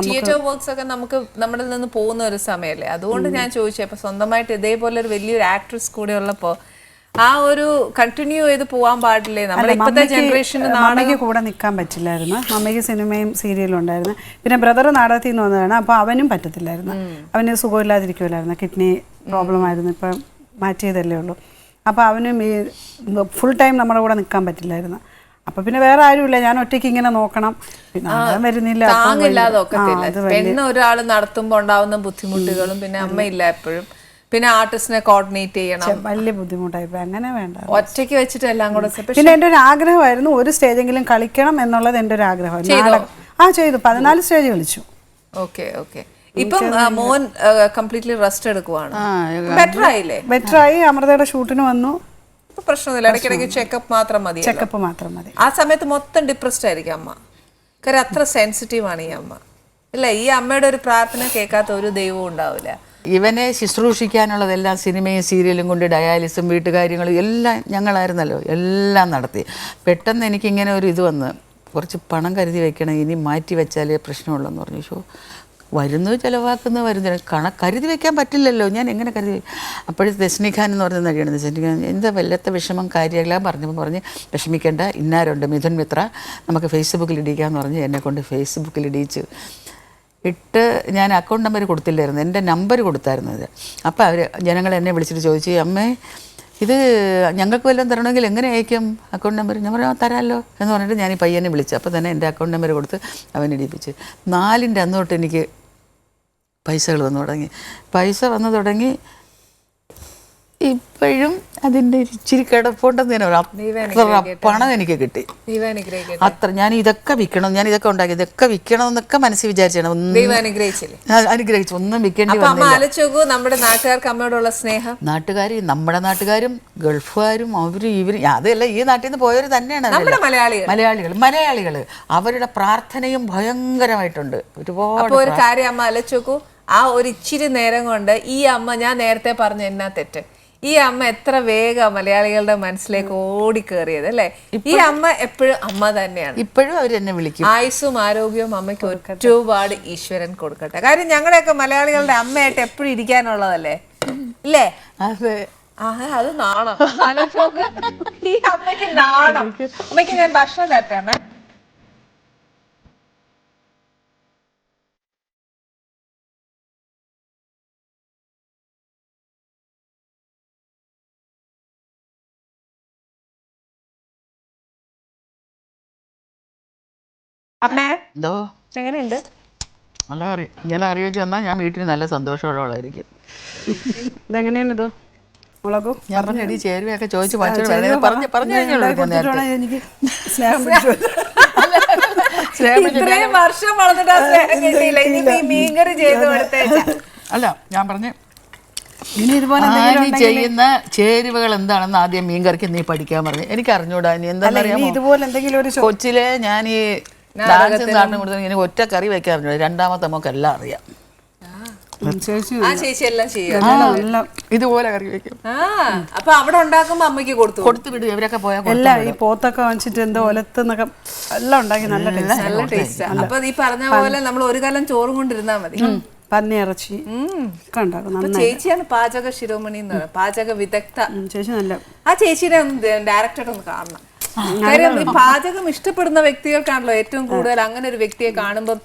തിയേറ്റർ വർക്ക്സ് ഒക്കെ നമുക്ക് നമ്മളിൽ നിന്ന് പോകുന്ന ഒരു സമയമല്ലേ, അതുകൊണ്ട് ഞാൻ ചോദിച്ചു. അപ്പൊ സ്വന്തമായിട്ട് ഇതേപോലെ ഒരു വലിയൊരു ആക്ട്രസ് കൂടെ ഉള്ളപ്പോ ആ ഒരു കണ്ടിന്യൂ ചെയ്ത് പോവാൻ പാടില്ലേ? നമ്മുടെ ഇപ്പോഴത്തെ ജനറേഷന് മമ്മയ്ക്ക് കൂടെ നിൽക്കാൻ പറ്റില്ലായിരുന്നു. മമ്മയ്ക്ക് സിനിമയും സീരിയലും ഉണ്ടായിരുന്നു. പിന്നെ ബ്രദർ നാടകത്തിൽ നിന്ന് വന്നതാണ്, അപ്പോൾ അവനും പറ്റത്തില്ലായിരുന്നു. അവന് സുഖമില്ലാതിരിക്കുമല്ലായിരുന്നു, കിഡ്നി പ്രോബ്ലം ആയിരുന്നു, ഇപ്പം മാറ്റിയതല്ലേ ഉള്ളൂ. അപ്പോൾ അവനും ഈ ഫുൾ ടൈം നമ്മുടെ കൂടെ നിൽക്കാൻ പറ്റില്ലായിരുന്നു. അപ്പൊ പിന്നെ വേറെ ആരുമില്ല, ഞാൻ ഒറ്റയ്ക്ക് ഇങ്ങനെ നോക്കണം, വരുന്നില്ല. പിന്നെ ഒരാൾ നടത്തുമ്പോൾ ഉണ്ടാവുന്ന ബുദ്ധിമുട്ടുകളും, പിന്നെ അമ്മയില്ല എപ്പോഴും, പിന്നെ ആർട്ടിസ്റ്റിനെ കോർഡിനേറ്റ് ചെയ്യണം, വലിയ ബുദ്ധിമുട്ടായിപ്പോ. അങ്ങനെ വേണ്ട, ഒറ്റയ്ക്ക് വെച്ചിട്ട് എല്ലാം കൂടെ. പിന്നെ എൻ്റെ ഒരു ആഗ്രഹമായിരുന്നു ഒരു സ്റ്റേജെങ്കിലും കളിക്കണം എന്നുള്ളത് എൻ്റെ ഒരു ആഗ്രഹമായിരുന്നു. ചെയ്തു, 14 സ്റ്റേജ് കളിച്ചു. ഓക്കെ. ഇപ്പം മോൻ കംപ്ലീറ്റ്ലി റെസ്റ്റ് എടുക്കുവാണ്. ബെറ്റർ ആയില്ലേ? ബെറ്റർ ആയി. അമൃതയുടെ ഷൂട്ടിന് വന്നു, പ്രശ്നമൊന്നുമില്ല. ഇടയ്ക്കിടയ്ക്ക് ചെക്കപ്പ് മാത്രം മതി. ആ സമയത്ത് മൊത്തം ഡിപ്രസ്ഡ് ആയിരിക്കും അമ്മ, കാര്യം അത്ര സെൻസിറ്റീവ് ആണ് ഈ അമ്മ. ഇല്ല, ഈ അമ്മയുടെ ഒരു പ്രാർത്ഥന കേൾക്കാത്ത ഒരു ദൈവവും ഉണ്ടാവില്ല. ഇവനെ ശുശ്രൂഷിക്കാനുള്ളതെല്ലാം സിനിമയും സീരിയലും കൊണ്ട് ഡയാലിസും വീട്ടുകാര്യങ്ങളും എല്ലാം ഞങ്ങളായിരുന്നല്ലോ, എല്ലാം നടത്തി. പെട്ടെന്ന് എനിക്കിങ്ങനെ ഒരു ഇത് വന്ന്, കുറച്ച് പണം കരുതി വെക്കണം, ഇനി മാറ്റി വെച്ചാലേ പ്രശ്നമുള്ളൂ എന്ന് പറഞ്ഞു. വരുന്നു വരുന്നില്ല, കരുതി വെക്കാൻ പറ്റില്ലല്ലോ, ഞാൻ എങ്ങനെ കരുതി? അപ്പോഴത്തെ ദസ്നിഖാൻ എന്ന് പറയുന്ന നടിയാണ്. ദസ്നിഖാൻ എന്താ വല്ലാത്ത വിഷമം കാര്യമെല്ലാം പറഞ്ഞ് വിഷമിക്കേണ്ട, ഇന്നാരുണ്ട് മിഥുൻ മിത്ര, നമുക്ക് ഫേസ്ബുക്കിൽ ഇടിക്കാമെന്ന് പറഞ്ഞ് എന്നെ കൊണ്ട് ഫേസ്ബുക്കിൽ ഇട്ട് ഞാൻ അക്കൗണ്ട് നമ്പർ കൊടുത്തില്ലായിരുന്നു, എൻ്റെ നമ്പർ കൊടുത്തായിരുന്നത്. അപ്പോൾ ജനങ്ങൾ എന്നെ വിളിച്ചിട്ട് ചോദിച്ചു, അമ്മേ ഇത് ഞങ്ങൾക്ക് വല്ലതും തരണമെങ്കിൽ എങ്ങനെ അയക്കും അക്കൗണ്ട് നമ്പർ? ഞാൻ പറയാം തരാമല്ലോ എന്ന് പറഞ്ഞിട്ട് ഞാൻ ഈ പയ്യനെ വിളിച്ചു. അപ്പോൾ തന്നെ എൻ്റെ അക്കൗണ്ട് നമ്പർ കൊടുത്ത് അവനിടിപ്പിച്ച് 4-ൻ്റെ അന്ന് തൊട്ട് എനിക്ക് പൈസകൾ വന്നു തുടങ്ങി. ഇപ്പോഴും അതിൻ്റെ ഇച്ചിരി കിടപ്പുണ്ടെന്ന് ഞാൻ പറയാം. പണം എനിക്ക് കിട്ടി അത്ര. ഞാൻ ഇതൊക്കെ വിൽക്കണം, ഞാൻ ഇതൊക്കെ ഉണ്ടാക്കി, ഇതൊക്കെ വിൽക്കണം എന്നൊക്കെ മനസ്സിൽ വിചാരിച്ചാണ്. അനുഗ്രഹിച്ചു, ഒന്നും വിൽക്കേണ്ടി വന്നില്ല. നമ്മുടെ നാട്ടുകാർക്ക് അമ്മയോടുള്ള സ്നേഹം, നമ്മുടെ നാട്ടുകാരും ഗൾഫുകാരും ഇവരും അതല്ല, ഈ നാട്ടിൽ നിന്ന് പോയവർ തന്നെയാണ് മലയാളികൾ. അവരുടെ പ്രാർത്ഥനയും ഭയങ്കരമായിട്ടുണ്ട്. ഒരുപാട് ഒരു കാര്യം അമ്മ ആലോചിച്ചു, ആ ഒരു ഇച്ചിരി നേരം കൊണ്ട് ഈ അമ്മ, ഞാൻ നേരത്തെ പറഞ്ഞ എന്നാ തെറ്റ്, ഈ അമ്മ എത്ര വേഗം മലയാളികളുടെ മനസ്സിലേക്ക് ഓടിക്കേറിയത് അല്ലേ? ഈ അമ്മ എപ്പോഴും അമ്മ തന്നെയാണ്. ഇപ്പോഴും അവർ എന്നെ വിളിക്കും. ആയുസ്സും ആരോഗ്യവും അമ്മയ്ക്ക് ഒരുപാട് ഈശ്വരൻ കൊടുക്കട്ടെ. കാര്യം ഞങ്ങളുടെയൊക്കെ മലയാളികളുടെ അമ്മയായിട്ട് എപ്പോഴും ഇരിക്കാനുള്ളതല്ലേ, ഇല്ലേ? അതെ, അത് നാണം. ഈ അമ്മയ്ക്ക് നാണം. അമ്മയ്ക്ക് ഞാൻ ഭക്ഷണം തരട്ടെ? എന്തോ എങ്ങനെയുണ്ട്? നല്ല കറി. ഇങ്ങനെ കറി വെച്ച് തന്നാൽ ഞാൻ വീട്ടിൽ നല്ല സന്തോഷമുള്ളവളായിരിക്കും. ഇതെങ്ങനെയാണ് ഇത്? മുളകും ഞാൻ പറഞ്ഞടി ചേരുവയൊക്കെ ചോദിച്ചു പറഞ്ഞു. അല്ല, ഞാൻ പറഞ്ഞ ഇനി ഇതുപോലെ ചെയ്യുന്ന ചേരുവകൾ എന്താണെന്ന് ആദ്യം മീൻകറിക്ക് നീ പഠിക്കാൻ പറഞ്ഞു. എനിക്ക് അറിഞ്ഞൂടാ. ഇനി എന്താണെന്നറിയാമോ, ഇതുപോലെ എന്തെങ്കിലും ഒരു കൊച്ചിലെ ഞാൻ ഈ നാടിനും കൊടുത്ത എനിക്ക് ഒറ്റ കറി വെക്കാൻ അറിഞ്ഞൂടാ. രണ്ടാമത്തെ നമുക്ക് എല്ലാം അറിയാം. ഇതുപോലെ കറി വെക്കും. അപ്പൊ അവിടെ ഉണ്ടാക്കുമ്പോ അമ്മയ്ക്ക് കൊടുത്തു വിടും. ഇവരൊക്കെ പോയാൽ എല്ലാം ഈ പോത്തൊക്കെ വാങ്ങിച്ചിട്ട് എന്തോ ഒലത്തെന്നൊക്കെ എല്ലാം ഉണ്ടാക്കി നല്ല ടേസ്റ്റ്. അപ്പൊ ഈ പറഞ്ഞ പോലെ നമ്മൾ ഒരു കാലം ചോറും കൊണ്ടിരുന്നാ മതി. പന്നിയിറച്ചി ഒക്കെ ഉണ്ടാക്കും. ചേച്ചിയാണ് പാചക ശിരോമണി എന്ന് പറയുന്നത്, പാചക വിദഗ്ധ ചേച്ചി. നല്ല ആ ചേച്ചിയുടെ ഡയറക്റ്റായിട്ട് ഒന്ന് കാണണം. കാര്യം ഈ പാചകം ഇഷ്ടപ്പെടുന്ന വ്യക്തികൾക്കാണല്ലോ ഏറ്റവും കൂടുതൽ അങ്ങനെ ഒരു വ്യക്തിയെ കാണുമ്പോൾ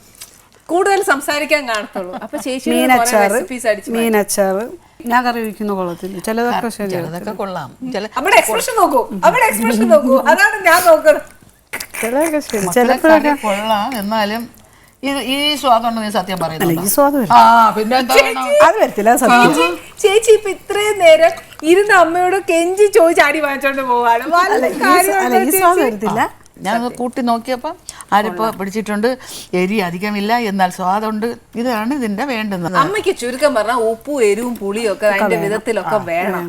കൂടുതൽ സംസാരിക്കാൻ കാണത്തുള്ളൂ. അപ്പൊ ചേച്ചി മീനച്ചാറ് റെസിപ്പീസ് അടിച്ചു മീനച്ചാറ് ഞാൻ കറി വയ്ക്കുന്ന കൊള്ളത്തില്ല, ചിലതൊക്കെ ശരിയാണ്, അതൊക്കെ കൊള്ളാം. അവിടെ എക്സ്പ്രഷൻ നോക്കൂ, അവിടെ എക്സ്പ്രഷൻ നോക്കൂ, അതാണ് ഞാൻ നോക്കണം. ചിലതൊക്കെ ശരി, കറി ചിലപ്പോഴൊക്കെ കൊള്ളാം. എന്നാലും ഈ സ്വാദുണ്ട് നീ സത്യം പറയുന്നത്. ഈ സ്വാദ് വരും. ആ പിന്നെ എന്താ വേണം? അത് വരത്തില്ല, അത് സത്യം. ചേച്ചി ഇപ്പൊ ഇത്രയും നേരം ഇരുന്ന് അമ്മയോട് കെഞ്ചി ചോദിച്ച് അടി വാങ്ങിച്ചോണ്ട് പോവാണ്. അല്ല, ഈ സ്വാദ് വരത്തില്ല. ഞാൻ കൂട്ടി നോക്കിയപ്പം അരിപ്പ് പിടിച്ചിട്ടുണ്ട്, എരി അധികമില്ല, എന്നാൽ സ്വാദുണ്ട്. ഇതാണ് ഇതിന്റെ വേണ്ടുന്നത്. അമ്മയ്ക്ക് ചുരുക്കം പറഞ്ഞാൽ ഉപ്പും എരിവും പുളിയും ഒക്കെ അതിന്റെ വിധത്തിലൊക്കെ വേണം.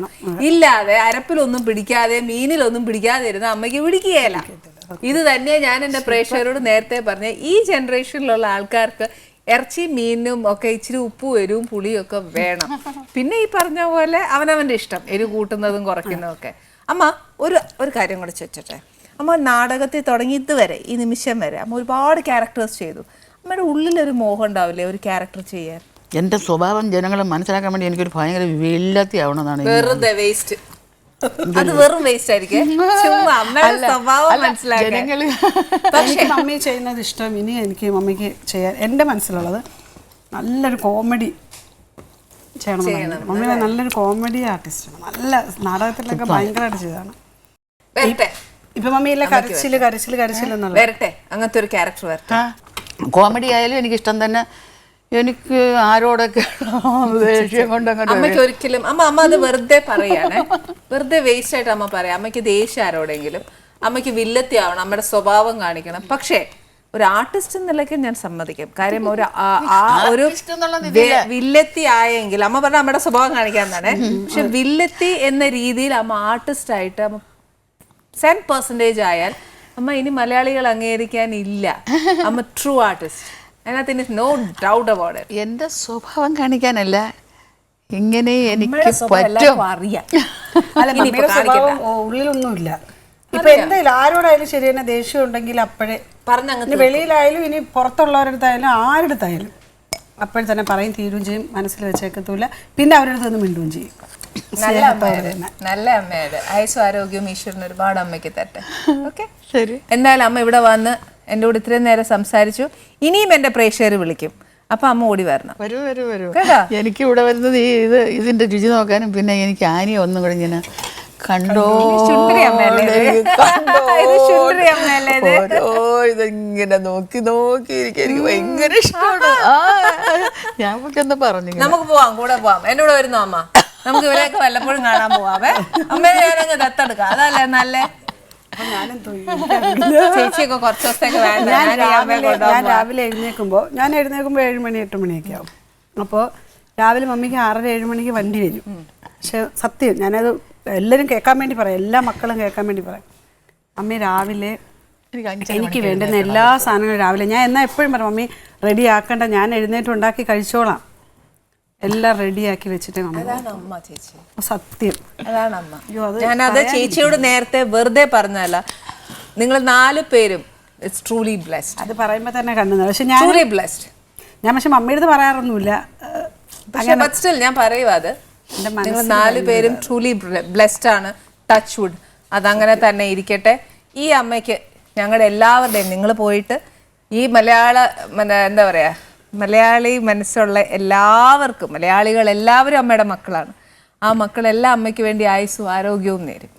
ഇല്ലാതെ അരപ്പിലൊന്നും പിടിക്കാതെ മീനിലൊന്നും പിടിക്കാതെ ഇരുന്ന അമ്മയ്ക്ക് പിടിക്കുകയല്ല. ഇത് തന്നെ ഞാൻ എന്റെ പ്രേക്ഷകരോട് നേരത്തെ പറഞ്ഞ ഈ ജനറേഷനിലുള്ള ആൾക്കാർക്ക് ഇറച്ചി മീനും ഒക്കെ ഇച്ചിരി ഉപ്പും എരിവും പുളിയും ഒക്കെ വേണം. പിന്നെ ഈ പറഞ്ഞ പോലെ അവനവന്റെ ഇഷ്ടം, എരിവ് കൂട്ടുന്നതും കുറയ്ക്കുന്നതും ഒക്കെ. അമ്മ ഒരു കാര്യം കൂടെ ചോദിച്ചോട്ടെ. അമ്മ നാടകത്തിൽ തുടങ്ങി ഇതുവരെ ഈ നിമിഷം വരെ അമ്മ ഒരുപാട് ക്യാരക്ടേഴ്സ് ചെയ്തു. അമ്മയുടെ ഉള്ളിലൊരു മോഹം ഉണ്ടാവില്ലേ ഒരു ക്യാരക്ടർ ചെയ്യാൻ? എന്റെ സ്വഭാവം ജനങ്ങളെ മനസ്സിലാക്കാൻ വേണ്ടി എനിക്കൊരു ഭയങ്കര വില്ലത്തി ആവണമെന്നാണ്. വെറുതെ വേസ്റ്റ്, അത് വെറും വേസ്റ്റ് ആയിരിക്കും. ചുമ്മാ അമ്മയുടെ സ്വഭാവം മനസ്സിലാക്കാൻ. പക്ഷേ മമ്മി ചെയ്യുന്നത് ഇഷ്ടം. ഇനി എനിക്ക് മമ്മിക്ക് ചെയ്യാൻ എൻ്റെ മനസ്സിലുള്ളത് നല്ലൊരു കോമഡി ചെയ്യണം. മമ്മി നല്ലൊരു കോമഡി ആർട്ടിസ്റ്റാണ്. നല്ല നാടകത്തിലൊക്കെ ഭയങ്കരമായിട്ട് ചെയ്തതാണ്. ഇപ്പൊ മമ്മിയിലെ കരച്ചില് എന്നുള്ള വരട്ടെ, അങ്ങനത്തെ ഒരു ക്യാരക്ടർ വരട്ടെ. കോമഡി ആയാലും എനിക്കിഷ്ടം തന്നെ. എനിക്ക് ആരോടൊക്കെ ദേഷ്യം കൊണ്ട് അമ്മയ്ക്ക് ഒരിക്കലും അമ്മ അത് വെറുതെ പറയാണ്, വെറുതെ വേസ്റ്റ് ആയിട്ട് അമ്മ പറയാം. അമ്മയ്ക്ക് ദേഷ്യം ആരോടെങ്കിലും, അമ്മയ്ക്ക് വില്ലത്തി ആവണം, അമ്മയുടെ സ്വഭാവം കാണിക്കണം. പക്ഷേ ഒരു ആർട്ടിസ്റ്റ് എന്നുള്ളതൊക്കെ ഞാൻ സമ്മതിക്കും. കാര്യം ഒരു വില്ലത്തി ആയെങ്കിൽ അമ്മ പറഞ്ഞ അമ്മയുടെ സ്വഭാവം കാണിക്കാന്നാണ്. പക്ഷെ വില്ലത്തി എന്ന രീതിയിൽ അമ്മ ആർട്ടിസ്റ്റ് ആയിട്ട് അമ്മ 10% ആയാൽ അമ്മ ഇനി മലയാളികൾ അംഗീകരിക്കാൻ ഇല്ല. അമ്മ ട്രൂ ആർട്ടിസ്റ്റ്. അതിനകത്ത് നോ ഡൗട്ട് അബൌട്ട് ഇറ്റ്. എന്റെ സ്വഭാവം കാണിക്കാനല്ല, ഇങ്ങനെ എനിക്ക് പറ്റും അറിയാം. അല്ല, മമ്മിയുടെ സ്വഭാവം ഉള്ളിലൊന്നുമില്ല. ഇപ്പൊ എന്തായാലും ആരോടായാലും ശരി തന്നെ ദേഷ്യം ഉണ്ടെങ്കിൽ അപ്പോഴേ പറഞ്ഞ, വെളിയിലായാലും ഇനി പുറത്തുള്ളവരടുത്തായാലും ആരെടുത്തായാലും അപ്പോഴും തന്നെ പറയും, തീരുകയും ചെയ്യും, മനസ്സിൽ വെച്ചേക്കത്തൂല. പിന്നെ അവരുടെ അടുത്ത് നിന്ന് മിണ്ടുകയും ചെയ്യും. നല്ല അമ്മയത് ആയുസ്സും ആരോഗ്യവും ഈശ്വരന് ഒരുപാട് അമ്മയ്ക്ക് തട്ടെ. ഓക്കെ, ശരി. എന്തായാലും അമ്മ ഇവിടെ വന്ന് എൻ്റെ കൂടെ ഇത്രയും നേരം സംസാരിച്ചു. ഇനിയും എൻ്റെ പ്രേക്ഷകർ വിളിക്കും, അപ്പൊ അമ്മ ഓടി വരണം. വരൂ. എനിക്ക് ഇവിടെ വരുന്നത് ഇതിന്റെ രുചി നോക്കാനും പിന്നെ എനിക്ക് ആനിയെ ഒന്നും കൂടെ ഇങ്ങനെ ഇതിങ്ങനെ നോക്കി എനിക്ക് ഭയങ്കര ഇഷ്ടമാണ്. ഞാൻ എന്താ പറഞ്ഞു, നമുക്ക് പോവാം, കൂടെ പോവാം. എന്റെ കൂടെ വരുന്നോ അമ്മ? നമുക്ക് ഇവരെയൊക്കെ വല്ലപ്പോഴും കാണാൻ പോവാവേ. അമ്മയെ ഞാനങ്ങ് ദത്തെടുക്കാം, അതല്ലേ നല്ലേ? ചേച്ചിയൊക്കെ കുറച്ച് ദിവസത്തേക്ക് വേണ്ട. ഞാൻ രാവിലെ എഴുന്നേൽക്കുമ്പോൾ 7 മണി 8 മണിയൊക്കെ ആവും. അപ്പോൾ രാവിലെ മമ്മിക്ക് 6:30 7 മണിക്ക് വണ്ടി വരും. പക്ഷെ സത്യം ഞാനത് എല്ലാവരും കേൾക്കാൻ വേണ്ടി പറയാം, എല്ലാ മക്കളും കേൾക്കാൻ വേണ്ടി പറയാം. അമ്മ രാവിലെ എനിക്ക് വേണ്ടുന്ന എല്ലാ സാധനങ്ങളും രാവിലെ ഞാൻ എന്നാൽ എപ്പോഴും പറയാം, മമ്മി റെഡി ആക്കണ്ട, ഞാൻ എഴുന്നേറ്റ് ഉണ്ടാക്കി കഴിച്ചോളാം, എല്ലാം റെഡിയാക്കി വെച്ചിട്ട് സത്യം. അതാണ് അമ്മ. ഞാനത് ചേച്ചിയോട് നേരത്തെ വെറുതെ പറഞ്ഞല്ല, നിങ്ങൾ 4 പേരും ഇറ്റ്സ് ട്രൂലി ബ്ലെസ്ഡ്. അത് പറയുമ്പോൾ തന്നെ കണ്ണുന്നത്. പക്ഷെ ഞാൻ ട്രൂലി ബ്ലെസ്ഡ്. ഞാൻ പക്ഷെ മമ്മിയുടെ അടുത്ത് പറയാറൊന്നുമില്ല. ബട്ട് സ്റ്റിൽ ഞാൻ പറയുക, അത് നിങ്ങൾ 4 പേരും ട്രൂലി ബ്ലെസ്ഡ് ആണ്. ടച്ച് വുഡ്, അതങ്ങനെ തന്നെ ഇരിക്കട്ടെ. ഈ അമ്മയ്ക്ക് ഞങ്ങളുടെ എല്ലാവരുടെയും, നിങ്ങൾ പോയിട്ട് ഈ എന്താ പറയാ, മലയാളി മനസ്സുള്ള എല്ലാവർക്കും, മലയാളികൾ എല്ലാവരും അമ്മയുടെ മക്കളാണ്. ആ മക്കളെല്ലാം അമ്മയ്ക്ക് വേണ്ടി ആയുസ്സും ആരോഗ്യവും നേരും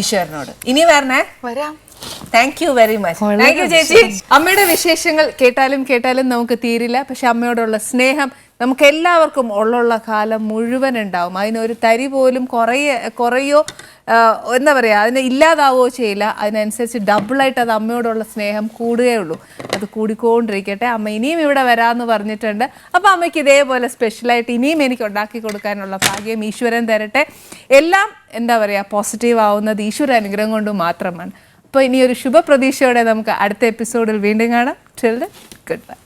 ഈശ്വരനോട്. ഇനി വരാം. Thank you very much. Thank you ചേച്ചി. അമ്മയുടെ വിശേഷങ്ങൾ കേട്ടാലും നമുക്ക് തീരില്ല. പക്ഷെ അമ്മയോടുള്ള സ്നേഹം നമുക്ക് എല്ലാവർക്കും ഉള്ള കാലം മുഴുവൻ ഉണ്ടാവും. അതിനൊരു തരി പോലും കുറയോ എന്താ പറയുക, അതിന് ഇല്ലാതാവുകയോ ചെയ്യില്ല. അതിനനുസരിച്ച് ഡബിളായിട്ട് അത് അമ്മയോടുള്ള സ്നേഹം കൂടുകയുള്ളൂ. അത് കൂടിക്കൊണ്ടിരിക്കട്ടെ. അമ്മ ഇനിയും ഇവിടെ വരാമെന്ന് പറഞ്ഞിട്ടുണ്ട്. അപ്പോൾ അമ്മയ്ക്ക് ഇതേപോലെ സ്പെഷ്യലായിട്ട് ഇനിയും എനിക്ക് ഉണ്ടാക്കി കൊടുക്കാനുള്ള ഭാഗ്യം ഈശ്വരൻ തരട്ടെ. എല്ലാം എന്താ പറയുക, പോസിറ്റീവ് ആവുന്നത് ഈശ്വര അനുഗ്രഹം കൊണ്ട് മാത്രമാണ്. അപ്പോൾ ഇനിയൊരു ശുഭപ്രതീക്ഷയോടെ നമുക്ക് അടുത്ത എപ്പിസോഡിൽ വീണ്ടും കാണാം. Till then good bye.